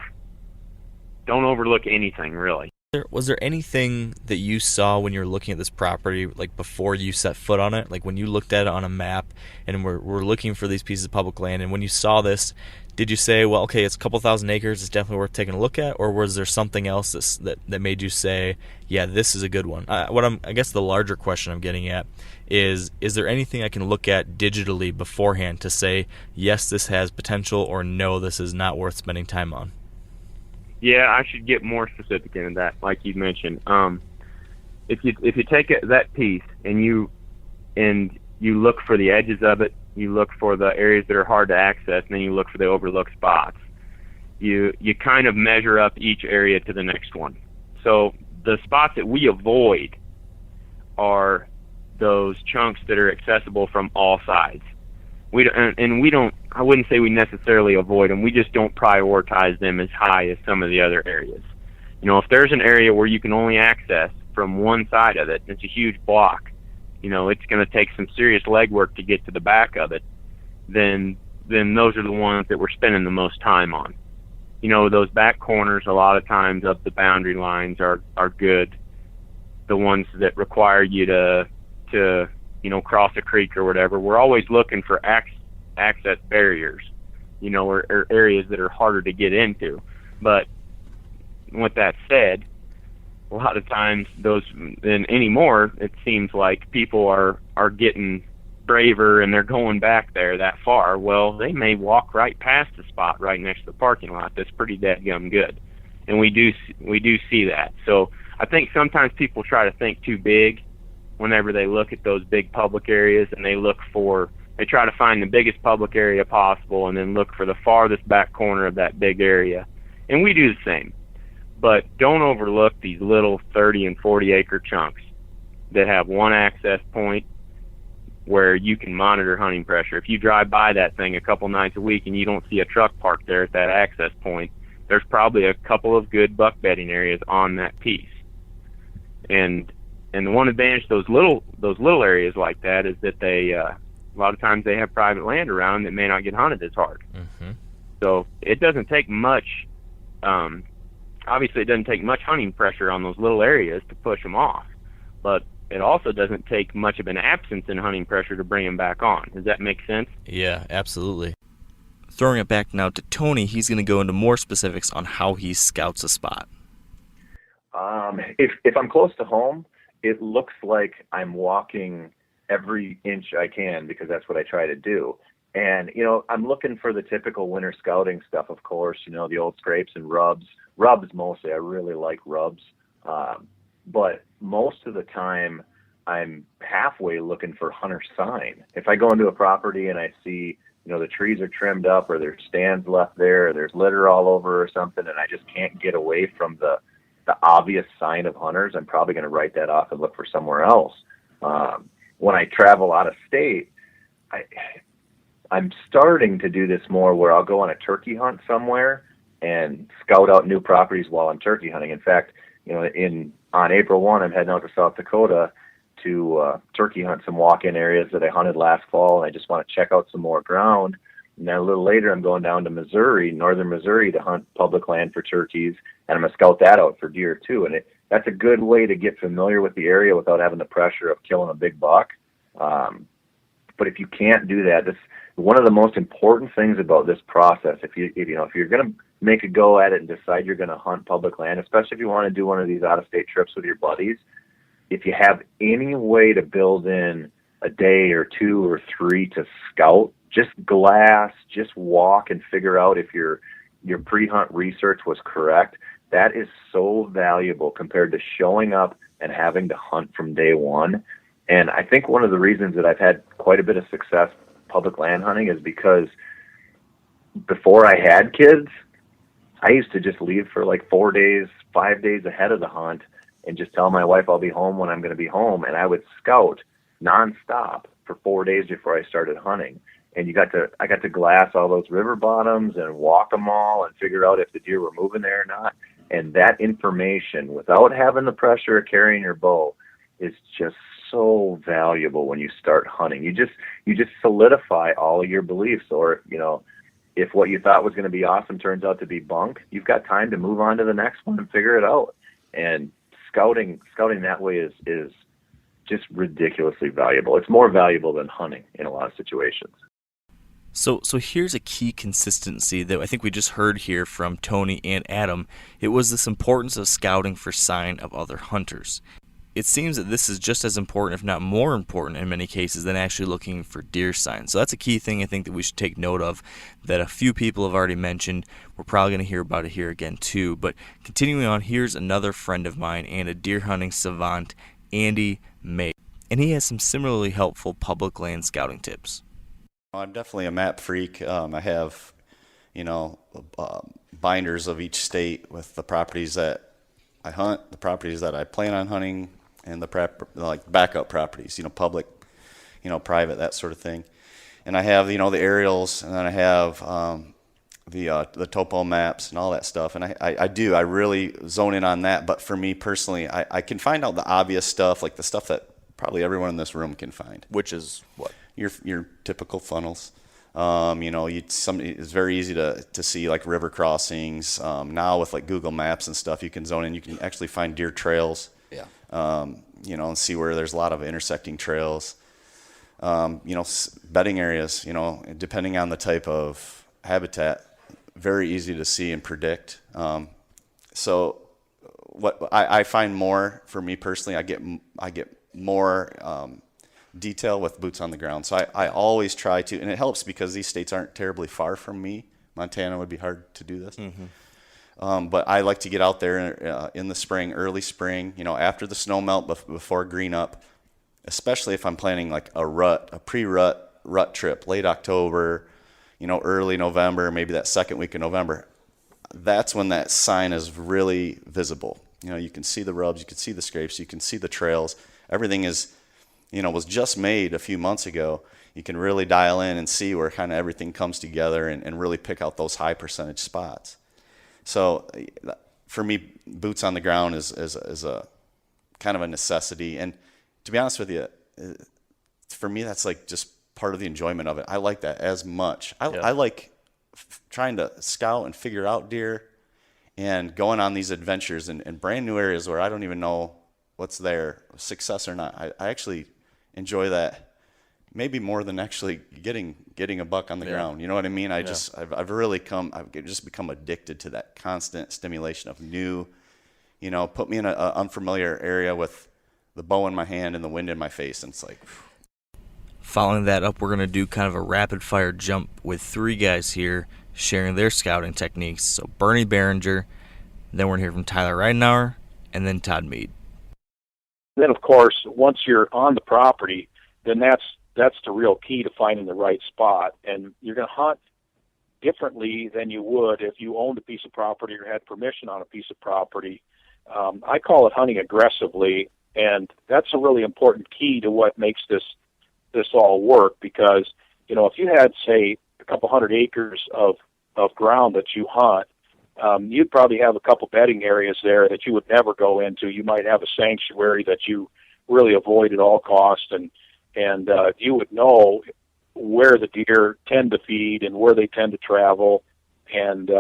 anything really. Was there anything that you saw when you were looking at this property, like before you set foot on it? Like when you looked at it on a map and we're looking for these pieces of public land, and when you saw this, did you say, well, okay, it's a couple thousand acres, it's definitely worth taking a look at, or was there something else that made you say, yeah, this is a good one? I guess the larger question I'm getting at is there anything I can look at digitally beforehand to say, yes, this has potential, or no, this is not worth spending time on? Yeah, I should get more specific into that, like you mentioned. If you take that piece and you look for the edges of it, you look for the areas that are hard to access, and then you look for the overlooked spots. You kind of measure up each area to the next one. So the spots that we avoid are those chunks that are accessible from all sides. I wouldn't say we necessarily avoid them. We just don't prioritize them as high as some of the other areas. If there's an area where you can only access from one side of it, and it's a huge block, it's going to take some serious legwork to get to the back of it, then those are the ones that we're spending the most time on. Those back corners, a lot of times up the boundary lines are good. The ones that require you to cross a creek or whatever, we're always looking for access barriers, or areas that are harder to get into. But with that said, a lot of times anymore, it seems like people are getting braver and they're going back there that far. Well, they may walk right past the spot right next to the parking lot that's pretty dadgum good. And we do see that. So I think sometimes people try to think too big whenever they look at those big public areas, and they try to find the biggest public area possible and then look for the farthest back corner of that big area. And we do the same. But don't overlook these little 30 and 40 acre chunks that have one access point where you can monitor hunting pressure. If you drive by that thing a couple nights a week and you don't see a truck parked there at that access point, there's probably a couple of good buck bedding areas on that piece. And the one advantage those little areas like that is that they a lot of times they have private land around that may not get hunted as hard. Mm-hmm. So it doesn't take much. Obviously, it doesn't take much hunting pressure on those little areas to push them off, but it also doesn't take much of an absence in hunting pressure to bring them back on. Does that make sense? Yeah, absolutely. Throwing it back now to Tony, he's going to go into more specifics on how he scouts a spot. If I'm close to home, it looks like I'm walking every inch I can, because that's what I try to do. And, I'm looking for the typical winter scouting stuff, of course, the old scrapes and rubs. Rubs mostly. I really like rubs. But most of the time, I'm halfway looking for hunter sign. If I go into a property and I see, the trees are trimmed up, or there's stands left there, or there's litter all over or something, and I just can't get away from the obvious sign of hunters, I'm probably going to write that off and look for somewhere else. When I travel out of state, I'm starting to do this more, where I'll go on a turkey hunt somewhere and scout out new properties while I'm turkey hunting. In fact, on April 1, I'm heading out to South Dakota to turkey hunt some walk-in areas that I hunted last fall, and I just want to check out some more ground. And then a little later, I'm going down to northern Missouri, to hunt public land for turkeys, and I'm going to scout that out for deer too. And that's a good way to get familiar with the area without having the pressure of killing a big buck. But if you can't do that, one of the most important things about this process, if you're going to make a go at it and decide you're going to hunt public land, especially if you want to do one of these out-of-state trips with your buddies, if you have any way to build in a day or 2 or 3 to scout, just walk and figure out if your pre-hunt research was correct, that is so valuable compared to showing up and having to hunt from day one. And I think one of the reasons that I've had quite a bit of success public land hunting is because before I had kids, I used to just leave for like 4 days, 5 days ahead of the hunt and just tell my wife I'll be home when I'm going to be home. And I would scout nonstop for 4 days before I started hunting. And I got to glass all those river bottoms and walk them all and figure out if the deer were moving there or not. And that information, without having the pressure of carrying your bow, is just so valuable when you start hunting. You just solidify all of your beliefs. Or, if what you thought was going to be awesome turns out to be bunk, you've got time to move on to the next one and figure it out. And scouting that way is just ridiculously valuable. It's more valuable than hunting in a lot of situations. So here's a key consistency that I think we just heard here from Tony and Adam. It was this importance of scouting for sign of other hunters. It seems that this is just as important, if not more important in many cases, than actually looking for deer signs. So that's a key thing I think that we should take note of, that a few people have already mentioned. We're probably going to hear about it here again too. But continuing on, here's another friend of mine and a deer hunting savant, Andy May. And he has some similarly helpful public land scouting tips. I'm definitely a map freak. I have, binders of each state with the properties that I hunt, the properties that I plan on hunting, and the backup properties, public, private, that sort of thing. And I have, the aerials, and then I have the topo maps and all that stuff. And I really zone in on that. But for me personally, I can find out the obvious stuff, like the stuff that probably everyone in this room can find. Which is what? Your typical funnels. It's very easy to see like river crossings. Now with like Google Maps and stuff, you can zone in. You can actually find deer trails. Yeah. And see where there's a lot of intersecting trails. Bedding areas. Depending on the type of habitat, very easy to see and predict. So what I find more for me personally, I get more detail with boots on the ground. So I always try to, and it helps because these states aren't terribly far from me. Montana would be hard to do this. Mm-hmm. But I like to get out there in the spring, early spring, after the snow melt, before green up, especially if I'm planning like a pre-rut trip, late October, early November, maybe that second week of November. That's when that sign is really visible. You can see the rubs, you can see the scrapes, you can see the trails. Everything is, was just made a few months ago. You can really dial in and see where kind of everything comes together and really pick out those high percentage spots. So for me, boots on the ground is a kind of a necessity. And to be honest with you, for me, that's like just part of the enjoyment of it. I like that as much. I like trying to scout and figure out deer and going on these adventures in brand new areas where I don't even know what's there, success or not. I actually enjoy that maybe more than actually getting a buck on the ground. You know what I mean? I've just become addicted to that constant stimulation of new, put me in an unfamiliar area with the bow in my hand and the wind in my face, and it's like. Following that up, we're going to do kind of a rapid fire jump with three guys here sharing their scouting techniques. So Bernie Behringer, then we're going to hear from Tyler Reidenauer, and then Todd Mead. Then, of course, once you're on the property, then that's the real key to finding the right spot. And you're going to hunt differently than you would if you owned a piece of property or had permission on a piece of property. I call it hunting aggressively, and that's a really important key to what makes this all work, because, if you had, say, a couple hundred acres of ground that you hunt, you'd probably have a couple bedding areas there that you would never go into. You might have a sanctuary that you really avoid at all costs, and you would know where the deer tend to feed and where they tend to travel and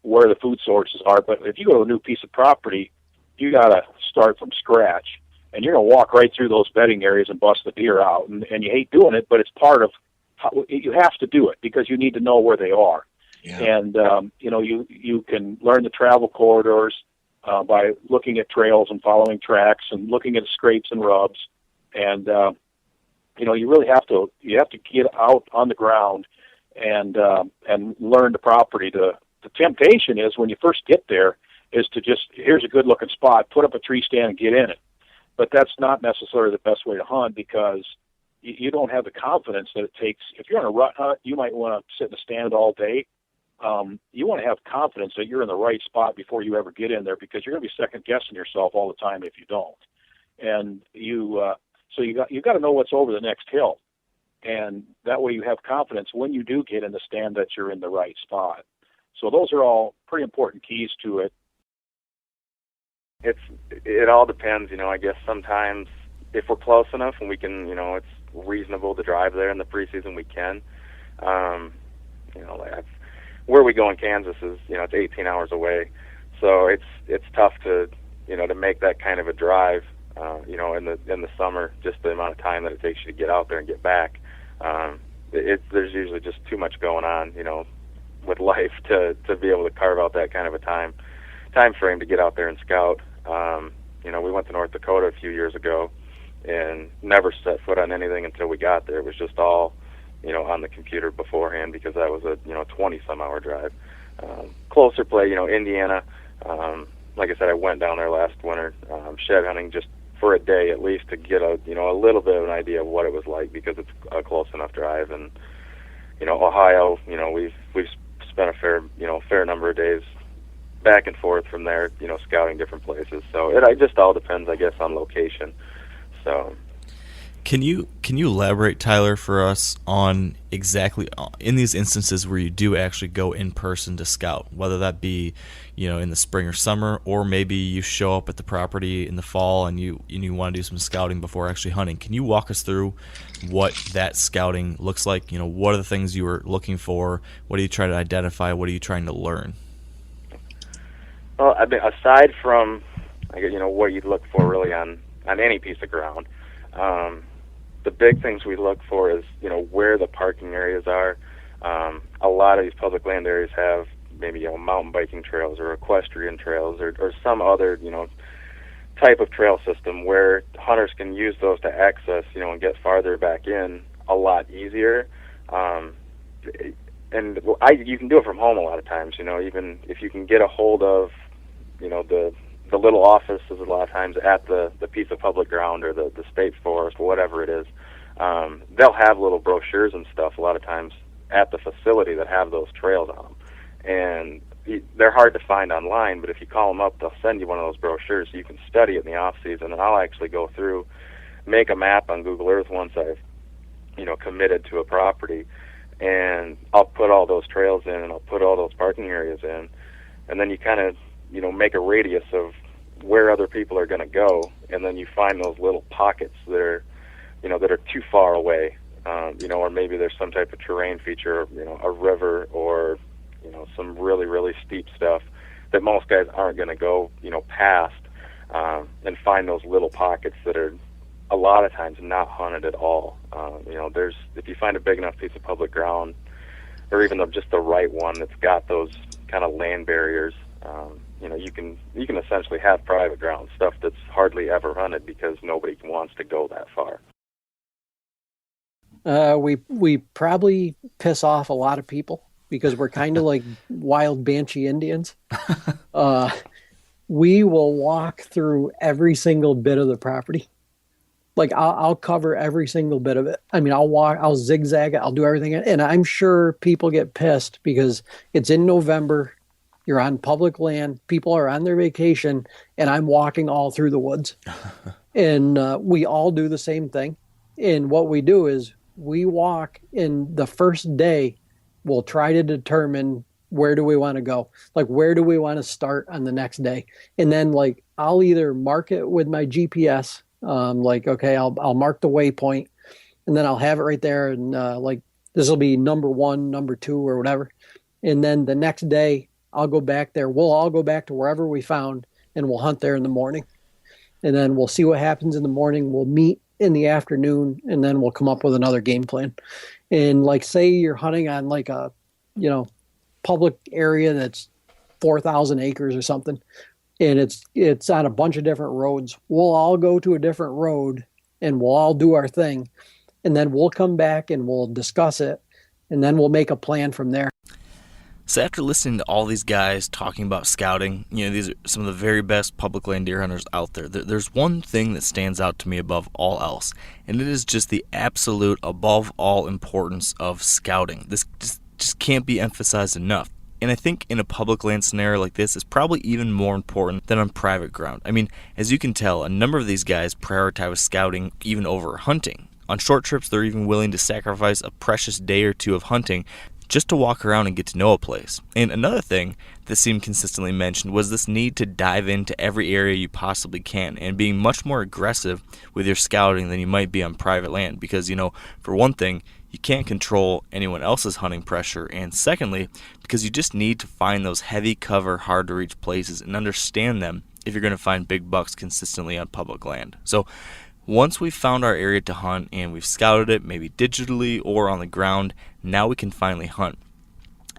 where the food sources are. But if you go to a new piece of property, you got to start from scratch, and you're going to walk right through those bedding areas and bust the deer out. And you hate doing it, but it's part of how you have to do it because you need to know where they are. Yeah. And, you can learn the travel corridors by looking at trails and following tracks and looking at scrapes and rubs. And, you really have to get out on the ground and learn the property. The temptation is when you first get there is to just, here's a good looking spot, put up a tree stand and get in it. But that's not necessarily the best way to hunt, because you don't have the confidence that it takes. If you're on a rut hunt, you might want to sit in a stand all day. You want to have confidence that you're in the right spot before you ever get in there, because you're going to be second guessing yourself all the time if you don't. And so you got to know what's over the next hill, and that way you have confidence when you do get in the stand that you're in the right spot. So those are all pretty important keys to it. It all depends, I guess sometimes if we're close enough and we can, it's reasonable to drive there in the preseason, we can. Where we go in Kansas is, it's 18 hours away. So it's tough to to make that kind of a drive, in the summer, just the amount of time that it takes you to get out there and get back, there's usually just too much going on, with life to be able to carve out that kind of a time frame to get out there and scout. We went to North Dakota a few years ago and never set foot on anything until we got there. It was just all, on the computer beforehand, because that was a 20-some hour drive. Closer play, Indiana. Like I said, I went down there last winter, shed hunting just for a day at least to get a little bit of an idea of what it was like, because it's a close enough drive. And Ohio, we've spent a fair number of days back and forth from there, scouting different places. So it just all depends, I guess, on location. So. Can you elaborate, Tyler, for us on exactly in these instances where you do actually go in person to scout, whether that be, in the spring or summer, or maybe you show up at the property in the fall and you want to do some scouting before actually hunting. Can you walk us through what that scouting looks like? What are the things you were looking for? What are you trying to identify? What are you trying to learn? Well, I mean, aside from, what you'd look for really on any piece of ground, the big things we look for is, where the parking areas are. A lot of these public land areas have maybe, mountain biking trails or equestrian trails or some other, type of trail system where hunters can use those to access, and get farther back in a lot easier. You can do it from home a lot of times, even if you can get a hold of, the little office is a lot of times at the piece of public ground or the state forest, whatever it is. They'll have little brochures and stuff a lot of times at the facility that have those trails on them. And they're hard to find online, but if you call them up, they'll send you one of those brochures so you can study it in the off season. And I'll actually go through, make a map on Google Earth once I've, committed to a property, and I'll put all those trails in and I'll put all those parking areas in. And then you kind of, make a radius of where other people are going to go, and then you find those little pockets that are, that are too far away, or maybe there's some type of terrain feature, a river or, some really, really steep stuff that most guys aren't going to go, past, and find those little pockets that are a lot of times not hunted at all. If you find a big enough piece of public ground, or even just the right one that's got those kind of land barriers, you can essentially have private ground, stuff that's hardly ever hunted because nobody wants to go that far. We probably piss off a lot of people because we're kind of like wild Banshee Indians. We will walk through every single bit of the property. Like I'll cover every single bit of it. I mean, I'll zigzag it, I'll do everything. And I'm sure people get pissed because it's in November. You're on public land. People are on their vacation, and I'm walking all through the woods. And we all do the same thing. And what we do is we walk, and the first day, we'll try to determine where do we want to go. Like, where do we want to start on the next day? And then, like, I'll either mark it with my GPS, okay, I'll mark the waypoint, and then I'll have it right there. And, this will be number 1, number 2, or whatever. And then the next day, I'll go back there. We'll all go back to wherever we found, and we'll hunt there in the morning. And then we'll see what happens in the morning. We'll meet in the afternoon, and then we'll come up with another game plan. And like, say you're hunting on like a, public area that's 4,000 acres or something, and it's on a bunch of different roads. We'll all go to a different road, and we'll all do our thing. And then we'll come back and we'll discuss it, and then we'll make a plan from there. So after listening to all these guys talking about scouting, these are some of the very best public land deer hunters out there. There's one thing that stands out to me above all else, and it is just the absolute above all importance of scouting. This just can't be emphasized enough. And I think in a public land scenario like this, it's probably even more important than on private ground. I mean, as you can tell, a number of these guys prioritize scouting even over hunting. On short trips, they're even willing to sacrifice a precious day or two of hunting just to walk around and get to know a place. And another thing that seemed consistently mentioned was this need to dive into every area you possibly can and being much more aggressive with your scouting than you might be on private land because, for one thing, you can't control anyone else's hunting pressure, and secondly, because you just need to find those heavy cover, hard to reach places and understand them if you're going to find big bucks consistently on public land. So once we've found our area to hunt and we've scouted it, maybe digitally or on the ground, now we can finally hunt.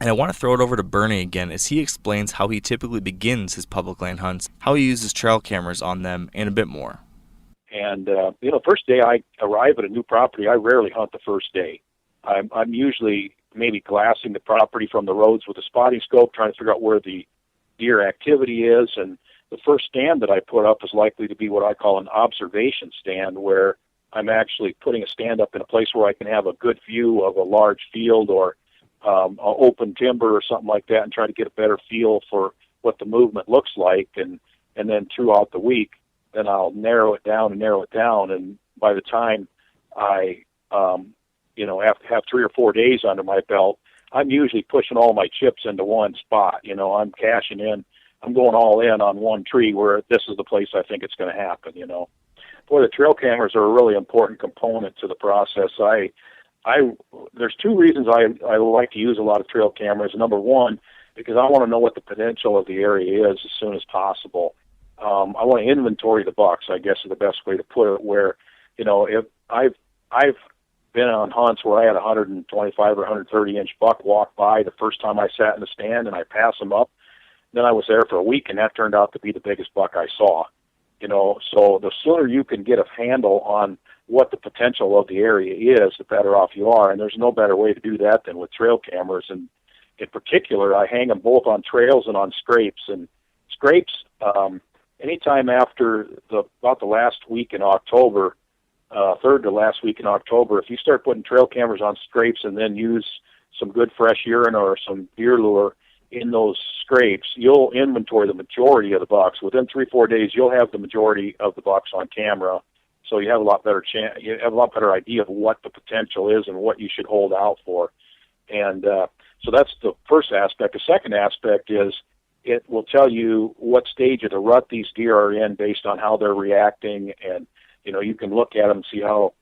And I want to throw it over to Bernie again as he explains how he typically begins his public land hunts, how he uses trail cameras on them, and a bit more. And, first day I arrive at a new property, I rarely hunt the first day. I'm usually maybe glassing the property from the roads with a spotting scope, trying to figure out where the deer activity is. And the first stand that I put up is likely to be what I call an observation stand, where I'm actually putting a stand up in a place where I can have a good view of a large field or open timber or something like that, and try to get a better feel for what the movement looks like. And then throughout the week, then I'll narrow it down. And by the time I, have 3 or 4 days under my belt, I'm usually pushing all my chips into one spot. I'm cashing in. I'm going all in on one tree where this is the place I think it's going to happen. Boy, the trail cameras are a really important component to the process. There's 2 reasons I like to use a lot of trail cameras. Number one, because I want to know what the potential of the area is as soon as possible. I want to inventory the bucks, I guess is the best way to put it, where, if I've been on hunts where I had a 125 or 130 inch buck walk by the first time I sat in the stand, and I pass him up. Then I was there for a week, and that turned out to be the biggest buck I saw. So the sooner you can get a handle on what the potential of the area is, the better off you are. And there's no better way to do that than with trail cameras. And in particular, I hang them both on trails and on scrapes. And scrapes, anytime after about the last week in October, third to last week in October, if you start putting trail cameras on scrapes and then use some good fresh urine or some deer lure in those scrapes, you'll inventory the majority of the bucks. Within 3-4 days, you'll have the majority of the bucks on camera. So you have a lot better you have a lot better idea of what the potential is and what you should hold out for. And so that's the first aspect. The second aspect is it will tell you what stage of the rut these deer are in based on how they're reacting. And, you can look at them and see how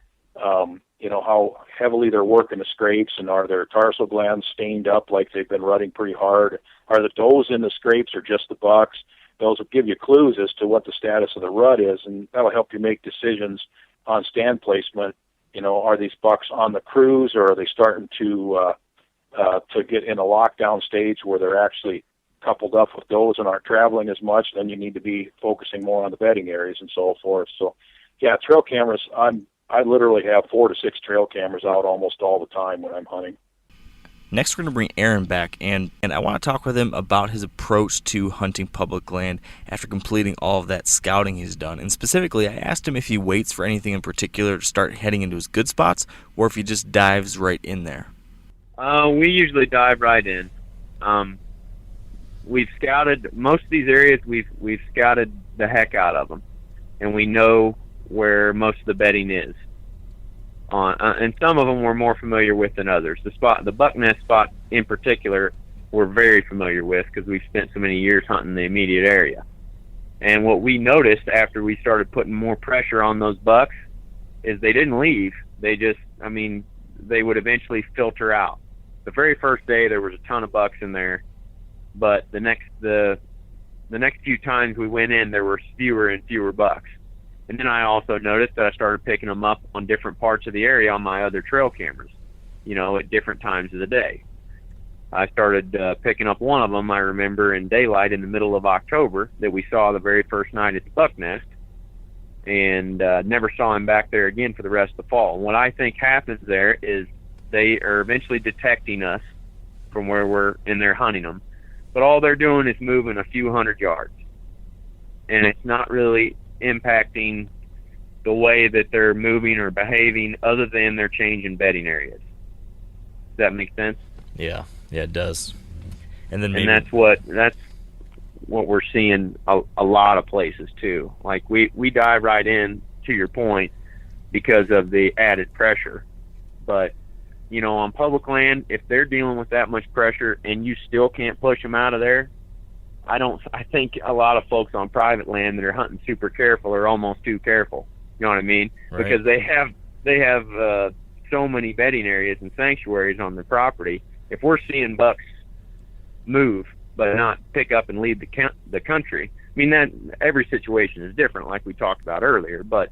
heavily they're working the scrapes, and are their tarsal glands stained up like they've been rutting pretty hard? Are the does in the scrapes or just the bucks? Those will give you clues as to what the status of the rut is, and that'll help you make decisions on stand placement. Are these bucks on the cruise, or are they starting to get in a lockdown stage where they're actually coupled up with does and aren't traveling as much? Then you need to be focusing more on the bedding areas and so forth. So, yeah, trail cameras, I literally have 4 to 6 trail cameras out almost all the time when I'm hunting. Next, we're going to bring Aaron back, and I want to talk with him about his approach to hunting public land after completing all of that scouting he's done. And specifically, I asked him if he waits for anything in particular to start heading into his good spots, or if he just dives right in there. We usually dive right in. We've scouted most of these areas. We've scouted the heck out of them, and we know where most of the bedding is. And some of them we're more familiar with than others. The buck nest spot in particular, we're very familiar with because we've spent so many years hunting the immediate area. And what we noticed after we started putting more pressure on those bucks is they didn't leave. They would eventually filter out. The very first day there was a ton of bucks in there, but the next few times we went in, there were fewer and fewer bucks. And then I also noticed that I started picking them up on different parts of the area on my other trail cameras, at different times of the day. I started picking up one of them, I remember, in daylight in the middle of October that we saw the very first night at the buck nest, and never saw him back there again for the rest of the fall. And what I think happens there is they are eventually detecting us from where we're in there hunting them, but all they're doing is moving a few hundred yards. And it's not really impacting the way that they're moving or behaving other than they're changing bedding areas. Does that make sense? Yeah, it does. And that's what we're seeing a lot of places too. Like we dive right in, to your point, because of the added pressure. But on public land, if they're dealing with that much pressure and you still can't push them out of there, I think a lot of folks on private land that are hunting super careful are almost too careful. You know what I mean? Right. Because they have so many bedding areas and sanctuaries on their property. If we're seeing bucks move but not pick up and leave the country, mean, that every situation is different, like we talked about earlier, but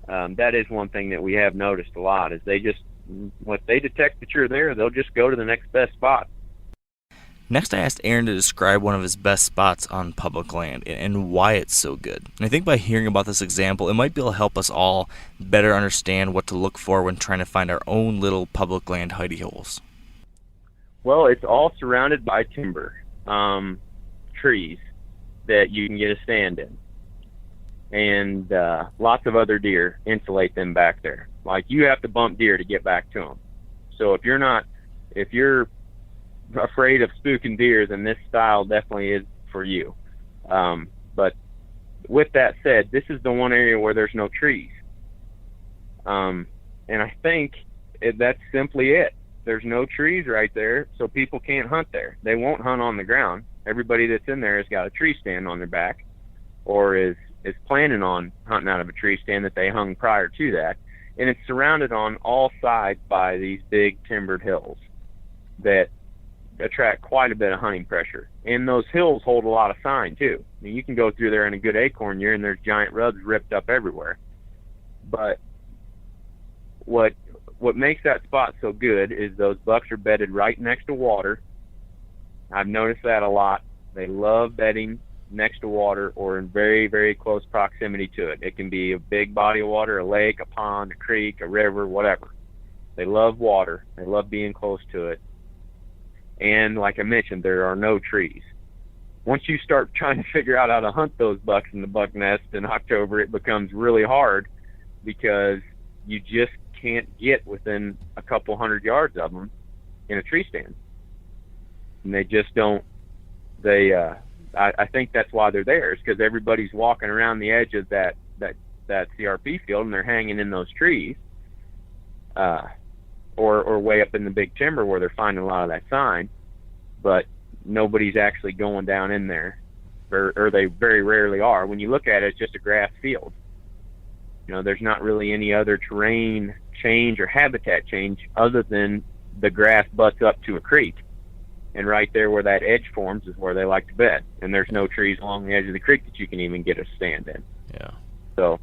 that is one thing that we have noticed a lot is once they detect that you're there, they'll just go to the next best spot. Next, I asked Aaron to describe one of his best spots on public land and why it's so good. And I think by hearing about this example, it might be able to help us all better understand what to look for when trying to find our own little public land hidey holes. Well, it's all surrounded by timber, trees that you can get a stand in. And lots of other deer insulate them back there. Like, you have to bump deer to get back to them. So if you're afraid of spooking deer, then this style definitely is for you. But with that said, this is the one area where there's no trees. And I think that's simply it. There's no trees right there, so people can't hunt there. They won't hunt on the ground. Everybody that's in there has got a tree stand on their back, or is planning on hunting out of a tree stand that they hung prior to that. And it's surrounded on all sides by these big timbered hills that attract quite a bit of hunting pressure. And those hills hold a lot of sign too. I mean, you can go through there in a good acorn year and there's giant rubs ripped up everywhere. But what makes that spot so good is those bucks are bedded right next to water. I've noticed that a lot. They love bedding next to water or in very, very close proximity to it. It can be a big body of water, a lake, a pond, a creek, a river, whatever. They love water. They love being close to it. And like I mentioned, there are no trees. Once you start trying to figure out how to hunt those bucks in the buck nest in October, it becomes really hard because you just can't get within a couple 100 yards of them in a tree stand. And they just don't, I think that's why they're there, is because everybody's walking around the edge of that CRP field and they're hanging in those trees, or way up in the big timber where they're finding a lot of that sign, but nobody's actually going down in there, or they very rarely are. When you look at it, it's just a grass field. You know, there's not really any other terrain change or habitat change other than the grass butts up to a creek. And right there where that edge forms is where they like to bed. And there's no trees along the edge of the creek that you can even get a stand in. Yeah. So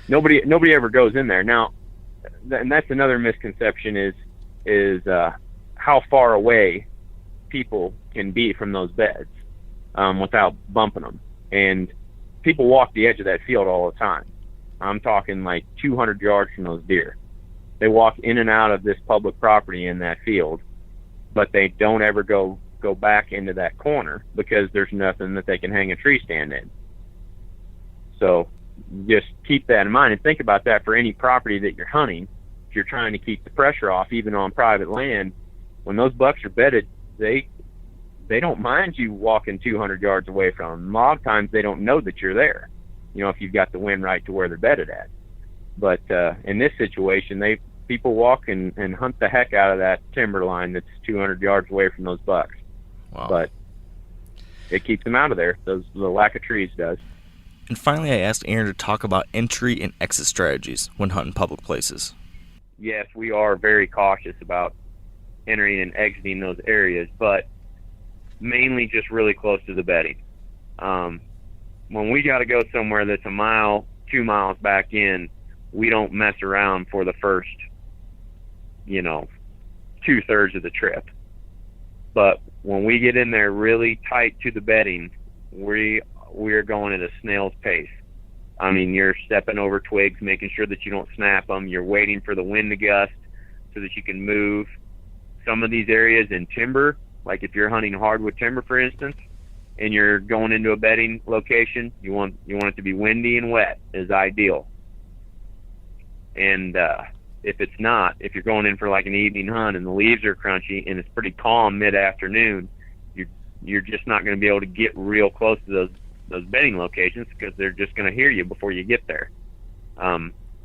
nobody ever goes in there. Now, and that's another misconception is how far away people can be from those beds without bumping them. And people walk the edge of that field all the time. I'm talking like 200 yards from those deer. They walk in and out of this public property in that field, but they don't ever go back into that corner because there's nothing that they can hang a tree stand in. So just keep that in mind and think about that for any property that you're hunting. If you're trying to keep the pressure off, even on private land, when those bucks are bedded, they don't mind you walking 200 yards away from them. A lot of times they don't know that you're there, you know, if you've got the wind right to where they're bedded at. But in this situation, people walk and hunt the heck out of that timber line that's 200 yards away from those bucks. Wow. But it keeps them out of there. The lack of trees does. And finally, I asked Aaron to talk about entry and exit strategies when hunting public places. Yes, we are very cautious about entering and exiting those areas, but mainly just really close to the bedding. When we got to go somewhere that's a mile, 2 miles back in, we don't mess around for the first, 2/3 of the trip. But when we get in there really tight to the bedding, we're going at a snail's pace. I mean, you're stepping over twigs, making sure that you don't snap them. You're waiting for the wind to gust so that you can move. Some of these areas in timber, like if you're hunting hardwood timber, for instance, and you're going into a bedding location, you want it to be windy and wet is ideal. And if it's not, if you're going in for like an evening hunt and the leaves are crunchy and it's pretty calm mid-afternoon, you're just not going to be able to get real close to those bedding locations because they're just going to hear you before you get there.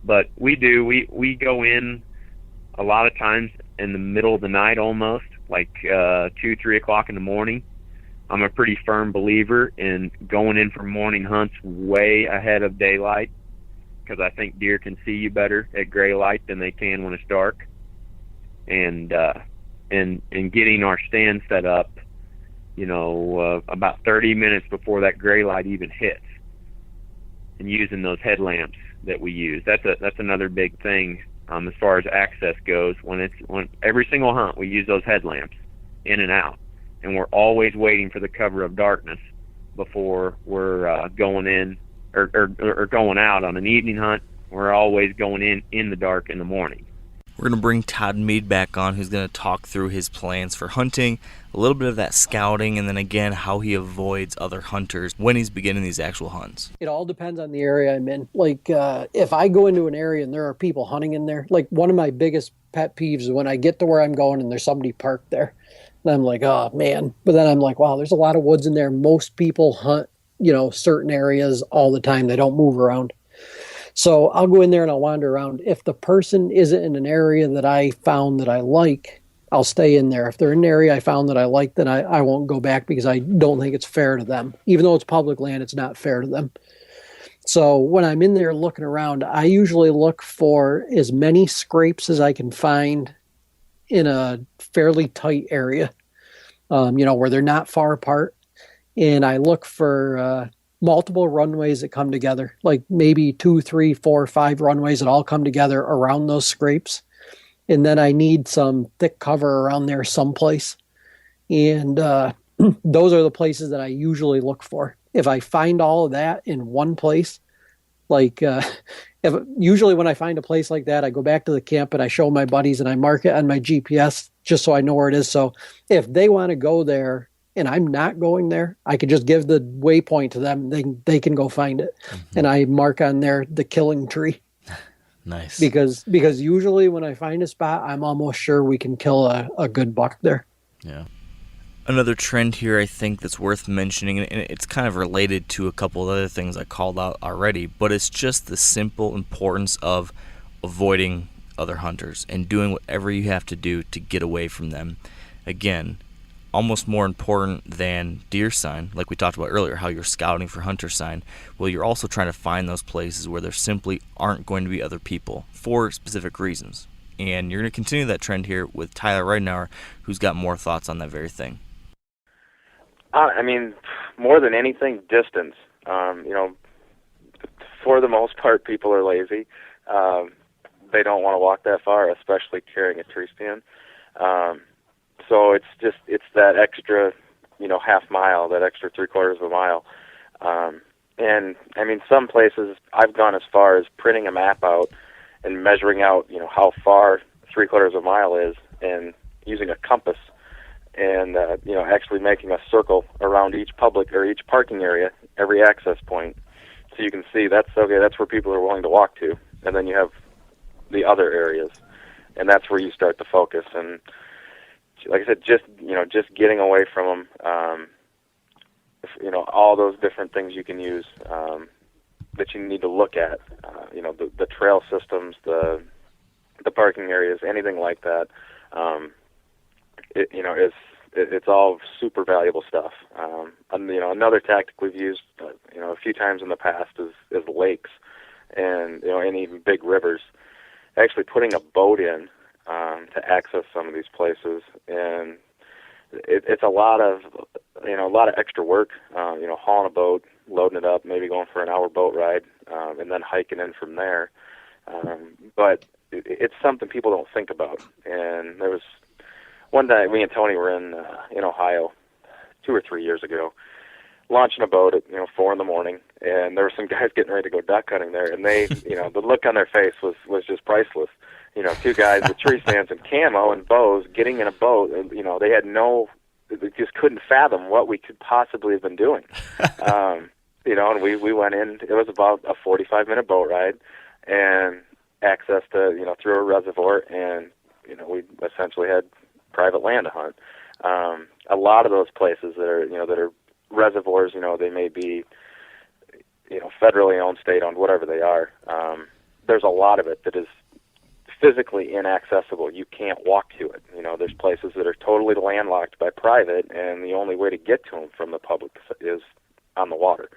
But we go in a lot of times in the middle of the night almost, like 2-3 o'clock in the morning. I'm a pretty firm believer in going in for morning hunts way ahead of daylight because I think deer can see you better at gray light than they can when it's dark. And getting our stand set up about 30 minutes before that gray light even hits, and using those headlamps that we use. That's another big thing as far as access goes. When every single hunt, we use those headlamps in and out, and we're always waiting for the cover of darkness before we're going in or going out on an evening hunt. We're always going in the dark in the morning. We're going to bring Todd Mead back on, who's going to talk through his plans for hunting, a little bit of that scouting, and then again how he avoids other hunters when he's beginning these actual hunts. It all depends on the area I'm in. Like, if I go into an area and there are people hunting in there, like one of my biggest pet peeves is when I get to where I'm going and there's somebody parked there. And I'm like, oh, man. But then I'm like, wow, there's a lot of woods in there. Most people hunt, certain areas all the time. They don't move around. So I'll go in there and I'll wander around. If the person isn't in an area that I found that I like, I'll stay in there. If they're in an area I found that I like, then I won't go back because I don't think it's fair to them. Even though it's public land, it's not fair to them. So when I'm in there looking around, I usually look for as many scrapes as I can find in a fairly tight area, where they're not far apart. And I look for multiple runways that come together, like maybe 2, 3, 4, 5 runways that all come together around those scrapes. And then I need some thick cover around there someplace. And those are the places that I usually look for. If I find all of that in one place, usually when I find a place like that, I go back to the camp and I show my buddies and I mark it on my GPS just so I know where it is. So if they want to go there and I'm not going there, I could just give the waypoint to them. They can go find it. Mm-hmm. And I mark on there the killing tree. Nice. Because usually when I find a spot, I'm almost sure we can kill a good buck there. Yeah. Another trend here I think that's worth mentioning, and it's kind of related to a couple of other things I called out already, but it's just the simple importance of avoiding other hunters and doing whatever you have to do to get away from them. Again, almost more important than deer sign, like we talked about earlier, how you're scouting for hunter sign. Well, you're also trying to find those places where there simply aren't going to be other people for specific reasons. And you're going to continue that trend here with Tyler Reidenauer, who's got more thoughts on that very thing. More than anything, distance. For the most part, people are lazy. They don't want to walk that far, especially carrying a tree stand. So it's that extra, half mile, that extra 3/4 of a mile. Some places I've gone as far as printing a map out and measuring out, how far 3/4 of a mile is, and using a compass and, actually making a circle around each public or each parking area, every access point. So you can see that's where people are willing to walk to. And then you have the other areas, and that's where you start to focus. And like I said, just getting away from them, all those different things you can use that you need to look at, the trail systems, the parking areas, anything like that. It's all super valuable stuff. Another tactic we've used, a few times in the past is lakes and, and even big rivers. Actually putting a boat in to access some of these places, and it's a lot of extra work. Hauling a boat, loading it up, maybe going for an hour boat ride, and then hiking in from there. But it's something people don't think about. And there was one day, me and Tony were in Ohio 2 or 3 years ago, launching a boat at 4 in the morning, and there were some guys getting ready to go duck hunting there, and they, the look on their face was just priceless. 2 guys with tree stands and camo and bows getting in a boat, and they had they just couldn't fathom what we could possibly have been doing. And we went in. It was about a 45-minute boat ride, and access to through a reservoir, and we essentially had private land to hunt. A lot of those places that are reservoirs, they may be federally owned, state owned, whatever they are. There's a lot of it that is physically inaccessible. You can't walk to it. There's places that are totally landlocked by private, and the only way to get to them from the public is on the water.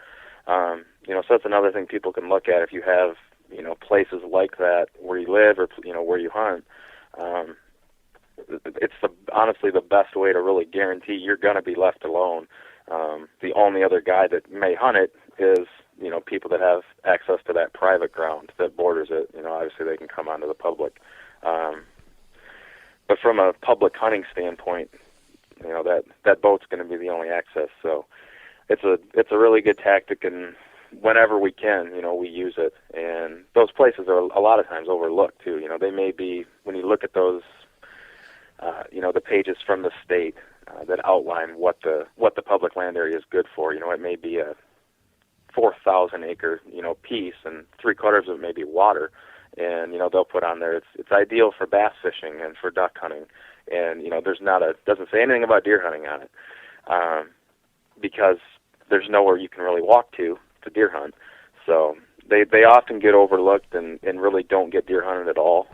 So that's another thing people can look at if you have places like that where you live or where you hunt. it's honestly the best way to really guarantee you're going to be left alone. The only other guy that may hunt it is, people that have access to that private ground that borders it. Obviously they can come onto the public. But from a public hunting standpoint, that boat's going to be the only access. So it's a really good tactic, and whenever we can, we use it. And those places are a lot of times overlooked too. They may be, when you look at those, the pages from the state that outline what the public land area is good for. It may be a 4,000 acre, piece, and 3/4 of it may be water. And, they'll put on there, it's ideal for bass fishing and for duck hunting. And, doesn't say anything about deer hunting on it, because there's nowhere you can really walk to deer hunt. So they often get overlooked and really don't get deer hunted at all.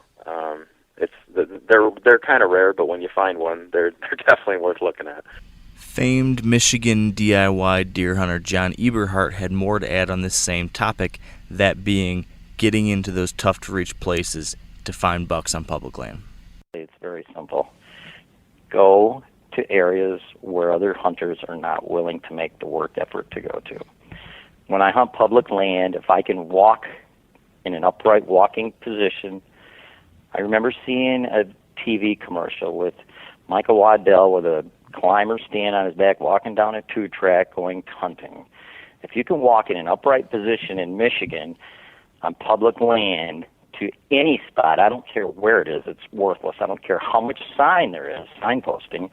They're kind of rare, but when you find one, they're definitely worth looking at. Famed Michigan DIY deer hunter John Eberhart had more to add on this same topic, that being getting into those tough-to-reach places to find bucks on public land. It's very simple. Go to areas where other hunters are not willing to make the work effort to go to. When I hunt public land, if I can walk in an upright walking position, I remember seeing a TV commercial with Michael Waddell with a climber stand on his back walking down a 2-track going hunting. If you can walk in an upright position in Michigan on public land to any spot, I don't care where it is, it's worthless. I don't care how much sign there is, signposting.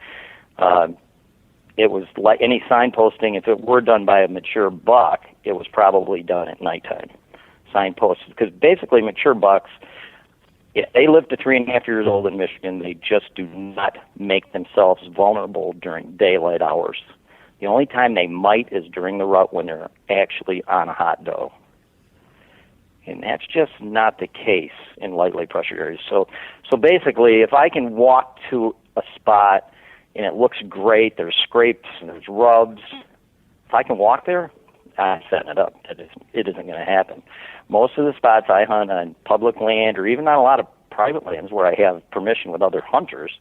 It was like any signposting, if it were done by a mature buck, it was probably done at nighttime. Signposts, because basically mature bucks, if they live to 3.5 years old in Michigan, they just do not make themselves vulnerable during daylight hours. The only time they might is during the rut when they're actually on a hot doe. And that's just not the case in lightly pressured areas. So basically, if I can walk to a spot and it looks great, there's scrapes and there's rubs, if I can walk there, I'm setting it up. It isn't going to happen. Most of the spots I hunt on public land, or even on a lot of private lands where I have permission with other hunters,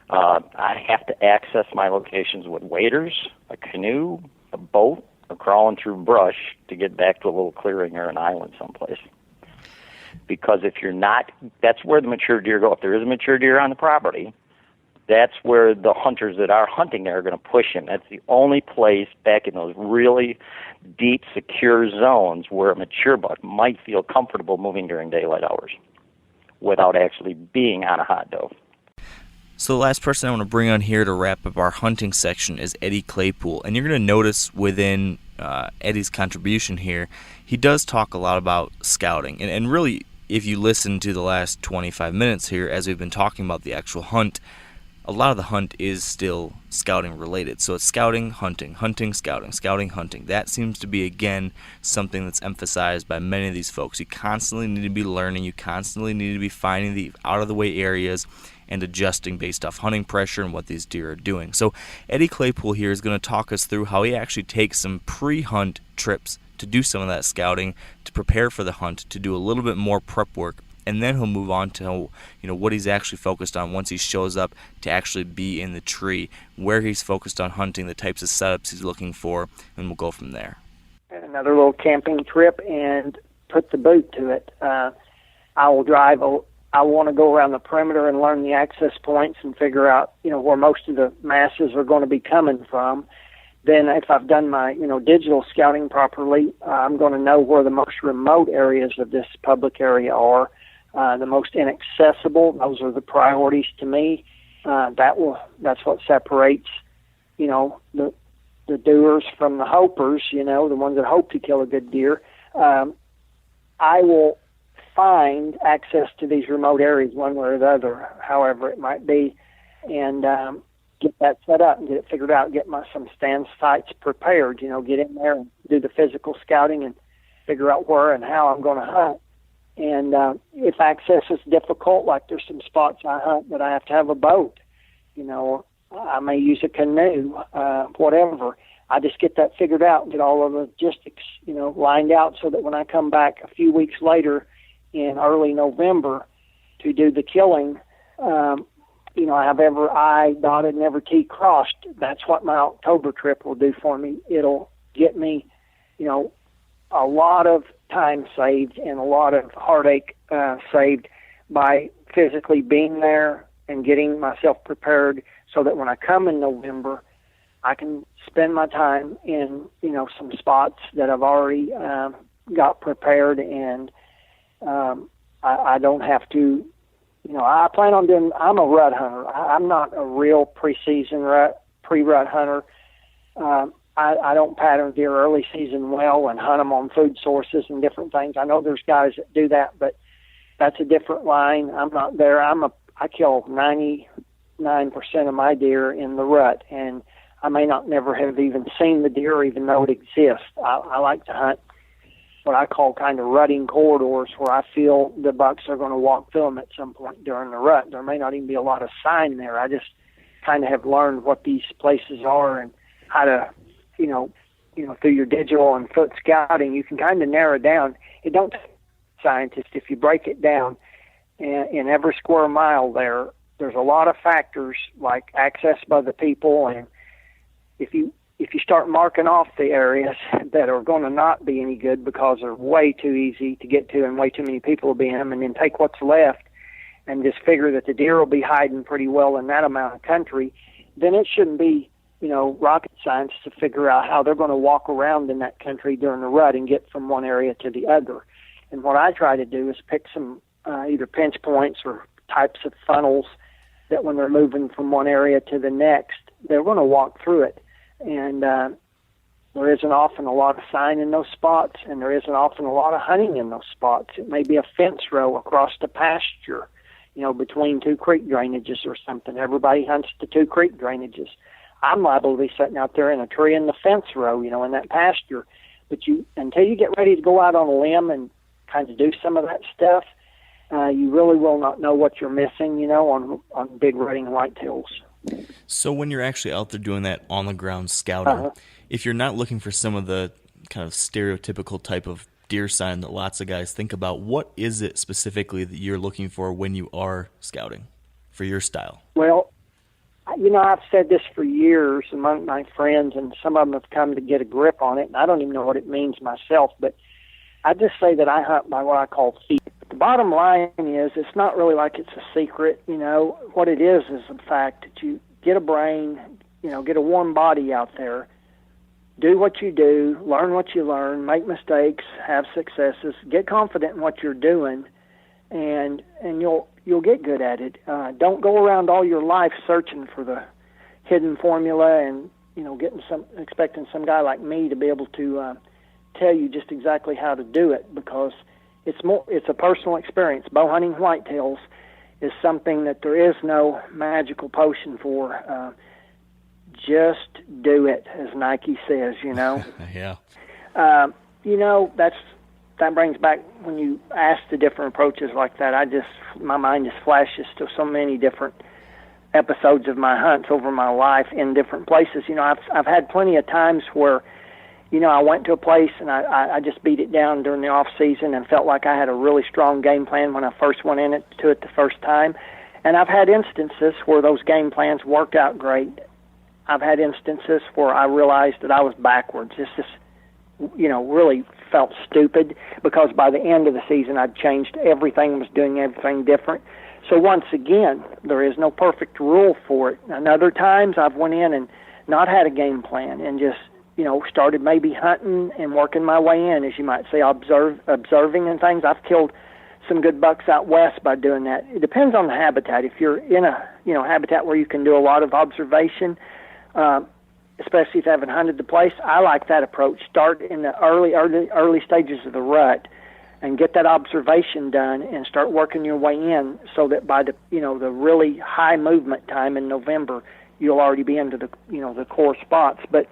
I have to access my locations with waders, a canoe, a boat, or crawling through brush to get back to a little clearing or an island someplace. Because if you're not, that's where the mature deer go. If there is a mature deer on the property, that's where the hunters that are hunting there are going to push him. That's the only place back in those really deep, secure zones where a mature buck might feel comfortable moving during daylight hours without actually being on a hot doe. So the last person I want to bring on here to wrap up our hunting section is Eddie Claypool. And you're going to notice within Eddie's contribution here, he does talk a lot about scouting. And really, if you listen to the last 25 minutes here, as we've been talking about the actual hunt, a lot of the hunt is still scouting related. So it's scouting, hunting, hunting, scouting, scouting, hunting. That seems to be, again, something that's emphasized by many of these folks. You constantly need to be learning. You constantly need to be finding the out-of-the-way areas and adjusting based off hunting pressure and what these deer are doing. So Eddie Claypool here is going to talk us through how he actually takes some pre-hunt trips to do some of that scouting, to prepare for the hunt, to do a little bit more prep work, and then he'll move on to what he's actually focused on once he shows up to actually be in the tree, where he's focused on hunting, the types of setups he's looking for, and we'll go from there. Another little camping trip and put the boot to it. I will drive. I want to go around the perimeter and learn the access points and figure out where most of the masses are going to be coming from. Then if I've done my digital scouting properly, I'm going to know where the most remote areas of this public area are. The most inaccessible, those are the priorities to me. That's what separates, the doers from the hopers, the ones that hope to kill a good deer. I will find access to these remote areas one way or the other, however it might be, and get that set up and get it figured out, get some stand sites prepared, get in there and do the physical scouting and figure out where and how I'm going to hunt. And if access is difficult, like there's some spots I hunt that I have to have a boat, I may use a canoe, whatever. I just get that figured out and get all of the logistics, lined out so that when I come back a few weeks later in early November to do the killing, have ever I dotted and ever T crossed. That's what my October trip will do for me. It'll get me, a lot of time saved and a lot of heartache saved by physically being there and getting myself prepared so that when I come in November, I can spend my time in, some spots that I've already got prepared, and I don't have to, I plan on doing, I'm a rut hunter. I'm not a real pre-rut hunter. I don't pattern deer early season well and hunt them on food sources and different things. I know there's guys that do that, but that's a different line. I'm not there. I kill 99% of my deer in the rut, and I may not never have even seen the deer or even know it exists. I like to hunt what I call kind of rutting corridors where I feel the bucks are going to walk through them at some point during the rut. There may not even be a lot of sign there. I just kind of have learned what these places are and how to, through your digital and foot scouting, you can kind of narrow down. It don't take a scientist if you break it down in every square mile there's a lot of factors like access by the people, and if you start marking off the areas that are going to not be any good because they're way too easy to get to and way too many people will be in them, and then take what's left and just figure that the deer will be hiding pretty well in that amount of country, then it shouldn't be, rocket science to figure out how they're going to walk around in that country during the rut and get from one area to the other. And what I try to do is pick some either pinch points or types of funnels that when they're moving from one area to the next, they're going to walk through it. And there isn't often a lot of sign in those spots, and there isn't often a lot of hunting in those spots. It may be a fence row across the pasture, between two creek drainages or something. Everybody hunts the two creek drainages. I'm liable to be sitting out there in a tree in the fence row, in that pasture. But until you get ready to go out on a limb and kind of do some of that stuff, you really will not know what you're missing, on big rutting whitetails. So when you're actually out there doing that on-the-ground scouting, if you're not looking for some of the kind of stereotypical type of deer sign that lots of guys think about, what is it specifically that you're looking for when you are scouting for your style? Well, I've said this for years among my friends, and some of them have come to get a grip on it, and I don't even know what it means myself, but I just say that I hunt by what I call feet. The bottom line is it's not really like it's a secret. What it is the fact that you get a brain, get a warm body out there, do what you do, learn what you learn, make mistakes, have successes, get confident in what you're doing, and you'll get good at it. Don't go around all your life searching for the hidden formula and expecting some guy like me to be able to tell you just exactly how to do it, because it's a personal experience. Bow hunting whitetails is something that there is no magical potion for. Just do it, as Nike says, Yeah. That brings back, when you ask the different approaches like that, my mind just flashes to so many different episodes of my hunts over my life in different places. I've had plenty of times where, I went to a place and I just beat it down during the off season and felt like I had a really strong game plan when I first went into it the first time. And I've had instances where those game plans worked out great. I've had instances where I realized that I was backwards. This is, really felt stupid, because by the end of the season I'd changed everything, was doing everything different. So once again, there is no perfect rule for it. And other times I've went in and not had a game plan and just, started maybe hunting and working my way in, as you might say, observing and things. I've killed some good bucks out west by doing that. It depends on the habitat. If you're in a, habitat where you can do a lot of observation, especially if you haven't hunted the place, I like that approach. Start in the early stages of the rut and get that observation done and start working your way in, so that by the the really high movement time in November, you'll already be into the the core spots. But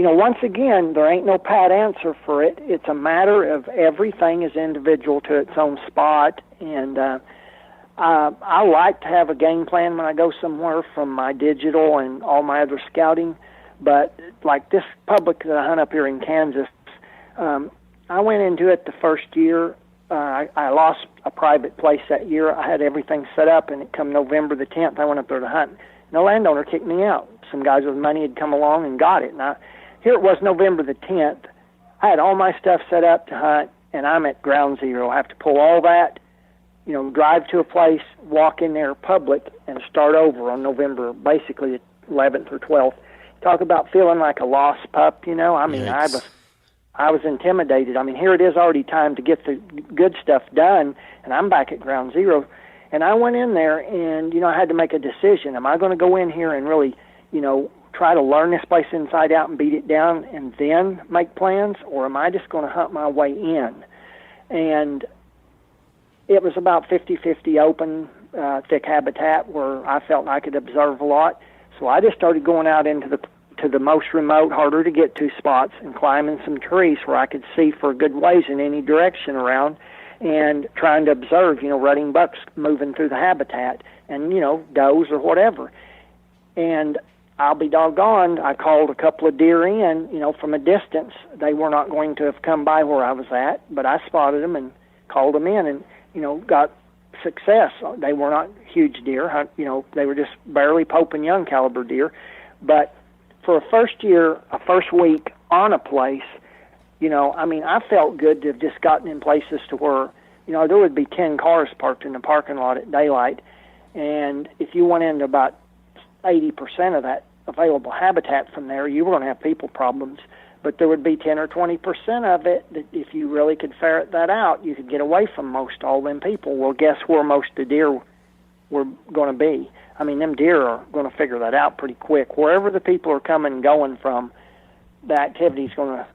once again, there ain't no pat answer for it. It's a matter of everything is individual to its own spot, and I like to have a game plan when I go somewhere from my digital and all my other scouting. But like this public that I hunt up here in Kansas, I went into it the first year I lost a private place that year. I had everything set up, and it come November the 10th, I went up there to hunt. And the landowner kicked me out. Some guys with money had come along and got it. And here it was November the 10th. I had all my stuff set up to hunt, and I'm at ground zero. I have to pull all that, drive to a place, walk in there public, and start over on November, basically the 11th or 12th. Talk about feeling like a lost pup, I mean, I was intimidated. I mean, here it is already time to get the good stuff done, and I'm back at ground zero. And I went in there, and, I had to make a decision. Am I going to go in here and really, try to learn this place inside out and beat it down and then make plans, or am I just going to hunt my way in? And it was about 50-50 open, thick habitat where I felt I could observe a lot. So I just started going out into the most remote, harder to get to spots and climbing some trees where I could see for a good ways in any direction around, and trying to observe, rutting bucks moving through the habitat, and, does or whatever. And I'll be doggone, I called a couple of deer in, from a distance. They were not going to have come by where I was at, but I spotted them and called them in and, got success. They were not huge deer, they were just barely Pope and Young caliber deer. But for a first week on a place, I felt good to have just gotten in places to where, there would be 10 cars parked in the parking lot at daylight. And if you went into about 80% of that available habitat from there, you were going to have people problems. But there would be 10 or 20% of it that if you really could ferret that out, you could get away from most all them people. Well, guess where most of the deer were going to be? I mean, them deer are going to figure that out pretty quick. Wherever the people are coming and going from, the activity is going to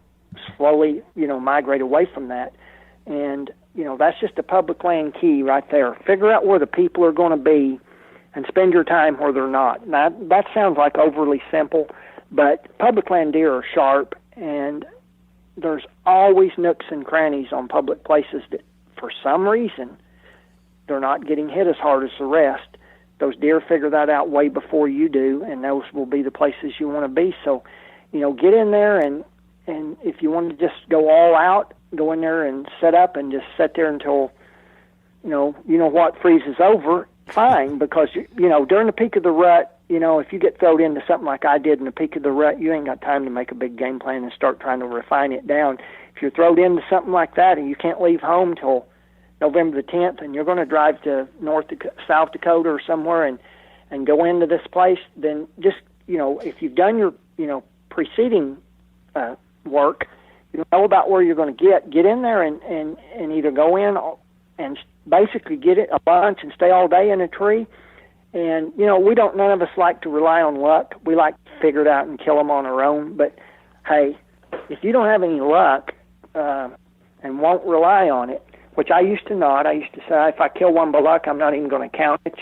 slowly, migrate away from that. And, that's just a public land key right there. Figure out where the people are going to be and spend your time where they're not. Now, that sounds like overly simple, but public land deer are sharp, and there's always nooks and crannies on public places that, for some reason, they're not getting hit as hard as the rest. Those deer figure that out way before you do, and those will be the places you want to be. So, get in there, and if you want to just go all out, go in there and set up and just sit there until, what freezes over, fine, because, during the peak of the rut, if you get thrown into something like I did in the peak of the rut, you ain't got time to make a big game plan and start trying to refine it down. If you're thrown into something like that and you can't leave home till November the 10th, and you're going to drive to South Dakota or somewhere and go into this place, then just, if you've done your, preceding work, you know about where you're going to get in there and either go in and basically get it a bunch and stay all day in a tree. And, none of us like to rely on luck. We like to figure it out and kill them on our own. But, hey, if you don't have any luck and won't rely on it, which I used to not. I used to say, if I kill one by luck, I'm not even going to count it,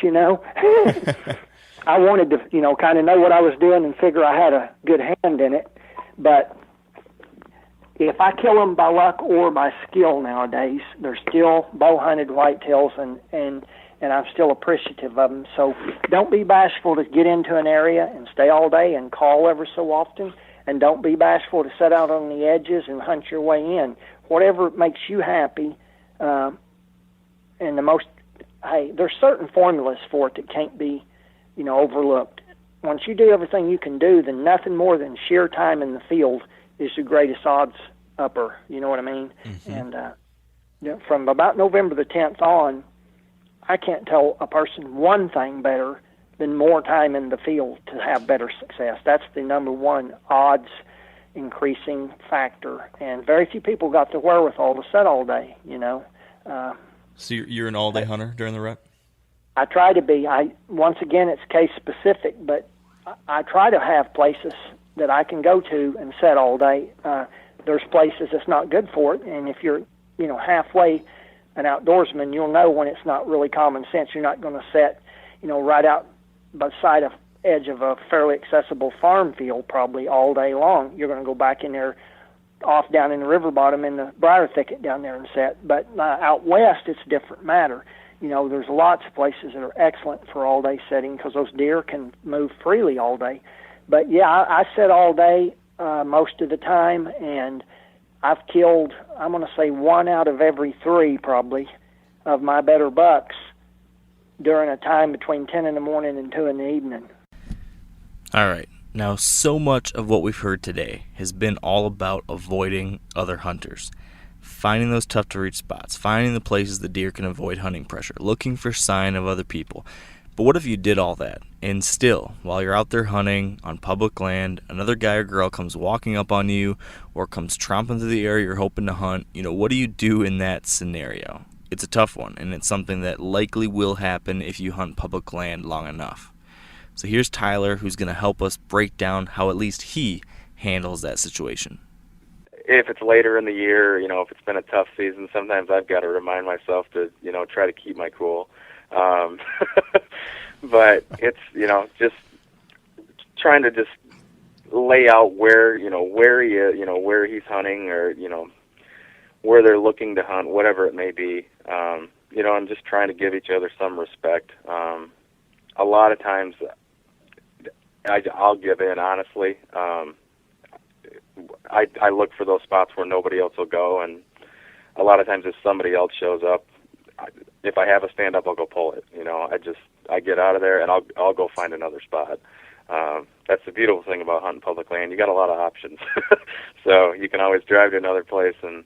I wanted to, kind of know what I was doing and figure I had a good hand in it. But if I kill them by luck or by skill nowadays, they're still bow-hunted whitetails, and I'm still appreciative of them. So don't be bashful to get into an area and stay all day and call ever so often, and don't be bashful to set out on the edges and hunt your way in. Whatever makes you happy. And there's certain formulas for it that can't be, overlooked. Once you do everything you can do, then nothing more than sheer time in the field is the greatest odds upper. You know what I mean? Mm-hmm. And from about November the 10th on, I can't tell a person one thing better than more time in the field to have better success. That's the number one odds increasing factor, and very few people got the wherewithal to sit all day. So you're an all-day hunter during the rut? I try to be. Once again, it's case specific, but I try to have places that I can go to and sit all day. There's places that's not good for it, and if you're halfway an outdoorsman, you'll know when it's not really common sense. You're not going to sit right out beside a edge of a fairly accessible farm field probably all day long. You're going to go back in there off down in the river bottom in the briar thicket down there and sit. But out west, it's a different matter. There's lots of places that are excellent for all-day setting because those deer can move freely all day. But, yeah, I sit all day most of the time, and I've killed, I'm going to say 1 out of every 3 probably of my better bucks during a time between 10 in the morning and 2 in the evening. All right. Now, so much of what we've heard today has been all about avoiding other hunters, finding those tough-to-reach spots, finding the places the deer can avoid hunting pressure, looking for sign of other people. But what if you did all that, and still, while you're out there hunting on public land, another guy or girl comes walking up on you or comes tromping through the area you're hoping to hunt? What do you do in that scenario? It's a tough one, and it's something that likely will happen if you hunt public land long enough. So here's Tyler, who's going to help us break down how at least he handles that situation. If it's later in the year, if it's been a tough season, sometimes I've got to remind myself to, try to keep my cool. But it's, just trying to just lay out where he's hunting, or, where they're looking to hunt, whatever it may be. And just trying to give each other some respect. A lot of times I'll give in, honestly. I look for those spots where nobody else will go, and a lot of times if somebody else shows up, if I have a stand up, I'll go pull it. I get out of there and I'll go find another spot. That's the beautiful thing about hunting public land. You got a lot of options, so you can always drive to another place and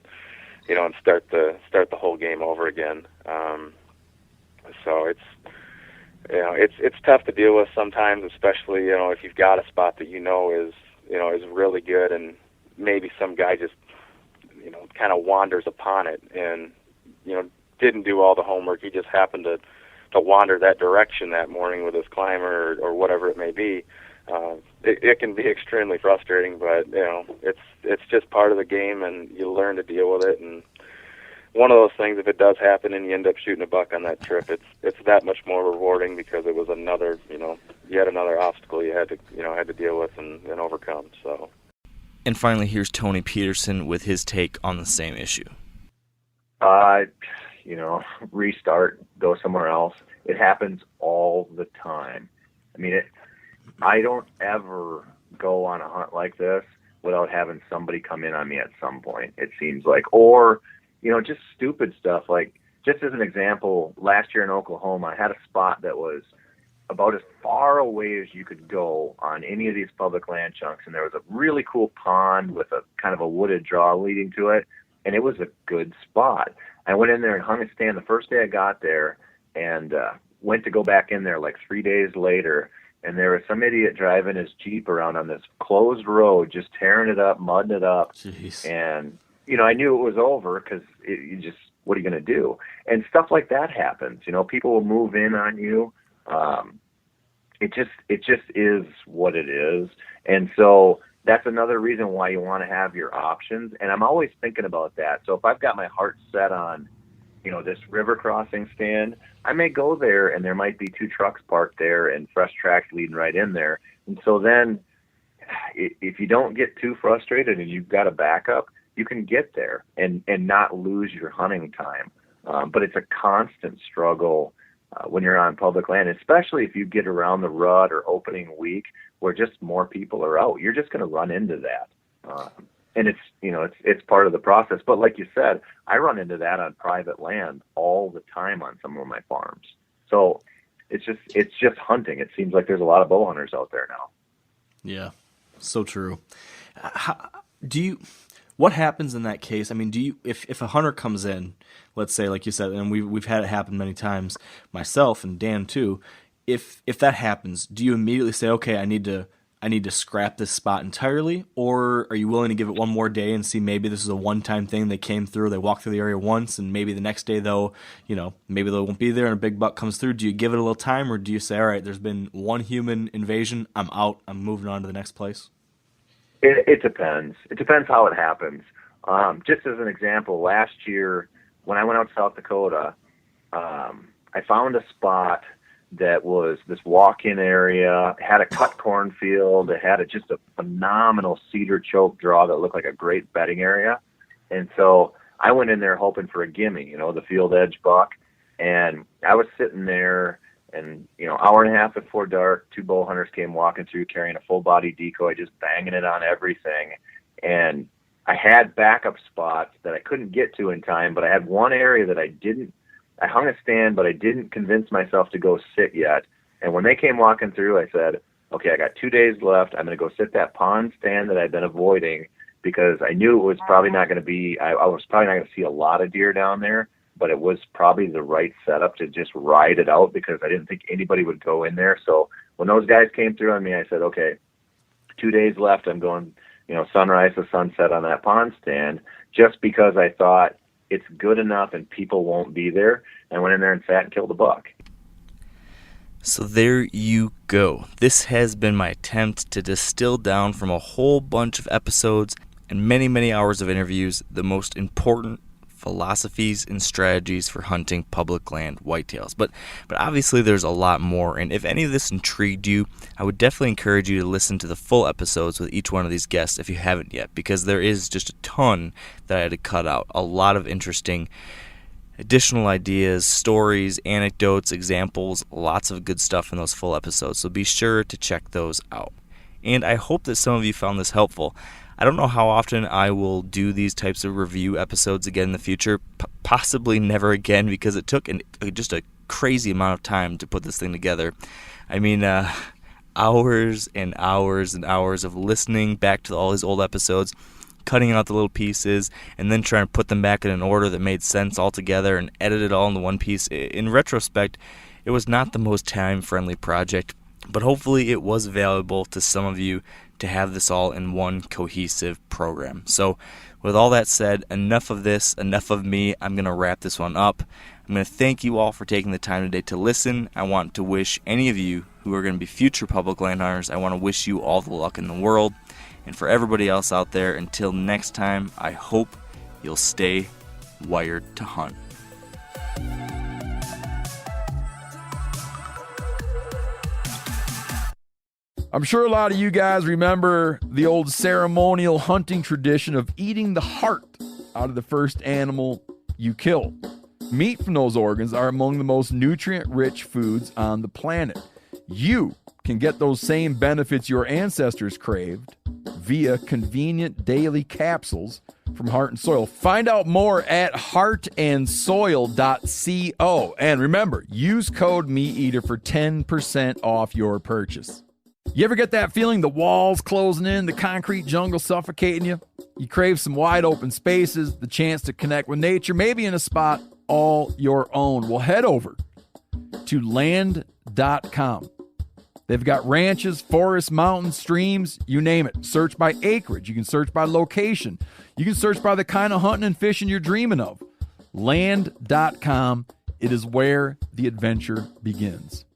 and start the whole game over again. So it's tough to deal with sometimes, especially if you've got a spot that is really good, and maybe some guy just kind of wanders upon it and didn't do all the homework. He just happened to wander that direction that morning with his climber or whatever it may be. It can be extremely frustrating, but it's just part of the game, and you learn to deal with it. And one of those things, if it does happen and you end up shooting a buck on that trip, it's that much more rewarding because it was another yet another obstacle you had to deal with and overcome. So. And finally, here's Tony Peterson with his take on the same issue. Restart, go somewhere else. It happens all the time. I don't ever go on a hunt like this without having somebody come in on me at some point, it seems like. Or, just stupid stuff. Like, just as an example, last year in Oklahoma, I had a spot that was about as far away as you could go on any of these public land chunks, and there was a really cool pond with a kind of a wooded draw leading to it, and it was a good spot. I went in there and hung a stand the first day I got there, and went to go back in there like 3 days later, and there was some idiot driving his Jeep around on this closed road, just tearing it up, mudding it up. Jeez. And, I knew it was over because what are you going to do? And stuff like that happens. People will move in on you. It just is what it is. And so that's another reason why you want to have your options. And I'm always thinking about that. So if I've got my heart set on, this river crossing stand, I may go there and there might be 2 trucks parked there and fresh tracks leading right in there. And so then if you don't get too frustrated and you've got a backup, you can get there and not lose your hunting time. But it's a constant struggle when you're on public land, especially if you get around the rut or opening week where just more people are out. You're just going to run into that. And it's part of the process. But like you said, I run into that on private land all the time on some of my farms. So it's just hunting. It seems like there's a lot of bow hunters out there now. Yeah, so true. What happens in that case? If a hunter comes in, let's say, like you said, and we've had it happen many times, myself and Dan too. If that happens, do you immediately say, okay, I need to scrap this spot entirely, or are you willing to give it one more day and see maybe this is a one-time thing? They came through, they walked through the area once, and maybe the next day though, maybe they won't be there and a big buck comes through. Do you give it a little time, or do you say, all right, there's been one human invasion, I'm out, I'm moving on to the next place? It depends. It depends how it happens. Just as an example, last year when I went out to South Dakota, I found a spot that was this walk-in area. It had a cut cornfield. It had just a phenomenal cedar choke draw that looked like a great bedding area. And so I went in there hoping for a gimme, the field edge buck. And I was sitting there, and, hour and a half before dark, 2 bow hunters came walking through carrying a full body decoy, just banging it on everything. And I had backup spots that I couldn't get to in time, but I had one area that I hung a stand, but I didn't convince myself to go sit yet. And when they came walking through, I said, okay, I got 2 days left. I'm going to go sit that pond stand that I've been avoiding, because I knew it was probably not going to be, I was probably not going to see a lot of deer down there, but it was probably the right setup to just ride it out, because I didn't think anybody would go in there. So when those guys came through on me, I said, okay, 2 days left. I'm going, sunrise to sunset on that pond stand, just because I thought it's good enough and people won't be there. I went in there and sat and killed a buck. So there you go. This has been my attempt to distill down from a whole bunch of episodes and many, many hours of interviews the most important philosophies and strategies for hunting public land whitetails. But obviously there's a lot more, and if any of this intrigued you, I would definitely encourage you to listen to the full episodes with each one of these guests if you haven't yet, because there is just a ton that I had to cut out. A lot of interesting additional ideas, stories, anecdotes, examples, lots of good stuff in those full episodes, so be sure to check those out. And I hope that some of you found this helpful. I don't know how often I will do these types of review episodes again in the future, possibly never again, because it took just a crazy amount of time to put this thing together. I mean, hours and hours and hours of listening back to all these old episodes, cutting out the little pieces, and then trying to put them back in an order that made sense all together and edit it all into one piece. In retrospect, it was not the most time-friendly project, but hopefully it was valuable to some of you to have this all in one cohesive program. So with all that said, enough of this, enough of me. I'm going to wrap this one up. I'm going to thank you all for taking the time today to listen. I want to wish any of you who are going to be future public land hunters, I want to wish you all the luck in the world. And for everybody else out there, until next time, I hope you'll stay wired to hunt. I'm sure a lot of you guys remember the old ceremonial hunting tradition of eating the heart out of the first animal you kill. Meat from those organs are among the most nutrient-rich foods on the planet. You can get those same benefits your ancestors craved via convenient daily capsules from Heart and Soil. Find out more at heartandsoil.co. And remember, use code MeatEater for 10% off your purchase. You ever get that feeling the walls closing in, the concrete jungle suffocating you? You crave some wide open spaces, the chance to connect with nature, maybe in a spot all your own. Well, head over to land.com. They've got ranches, forests, mountains, streams, you name it. Search by acreage. You can search by location. You can search by the kind of hunting and fishing you're dreaming of. Land.com. It is where the adventure begins.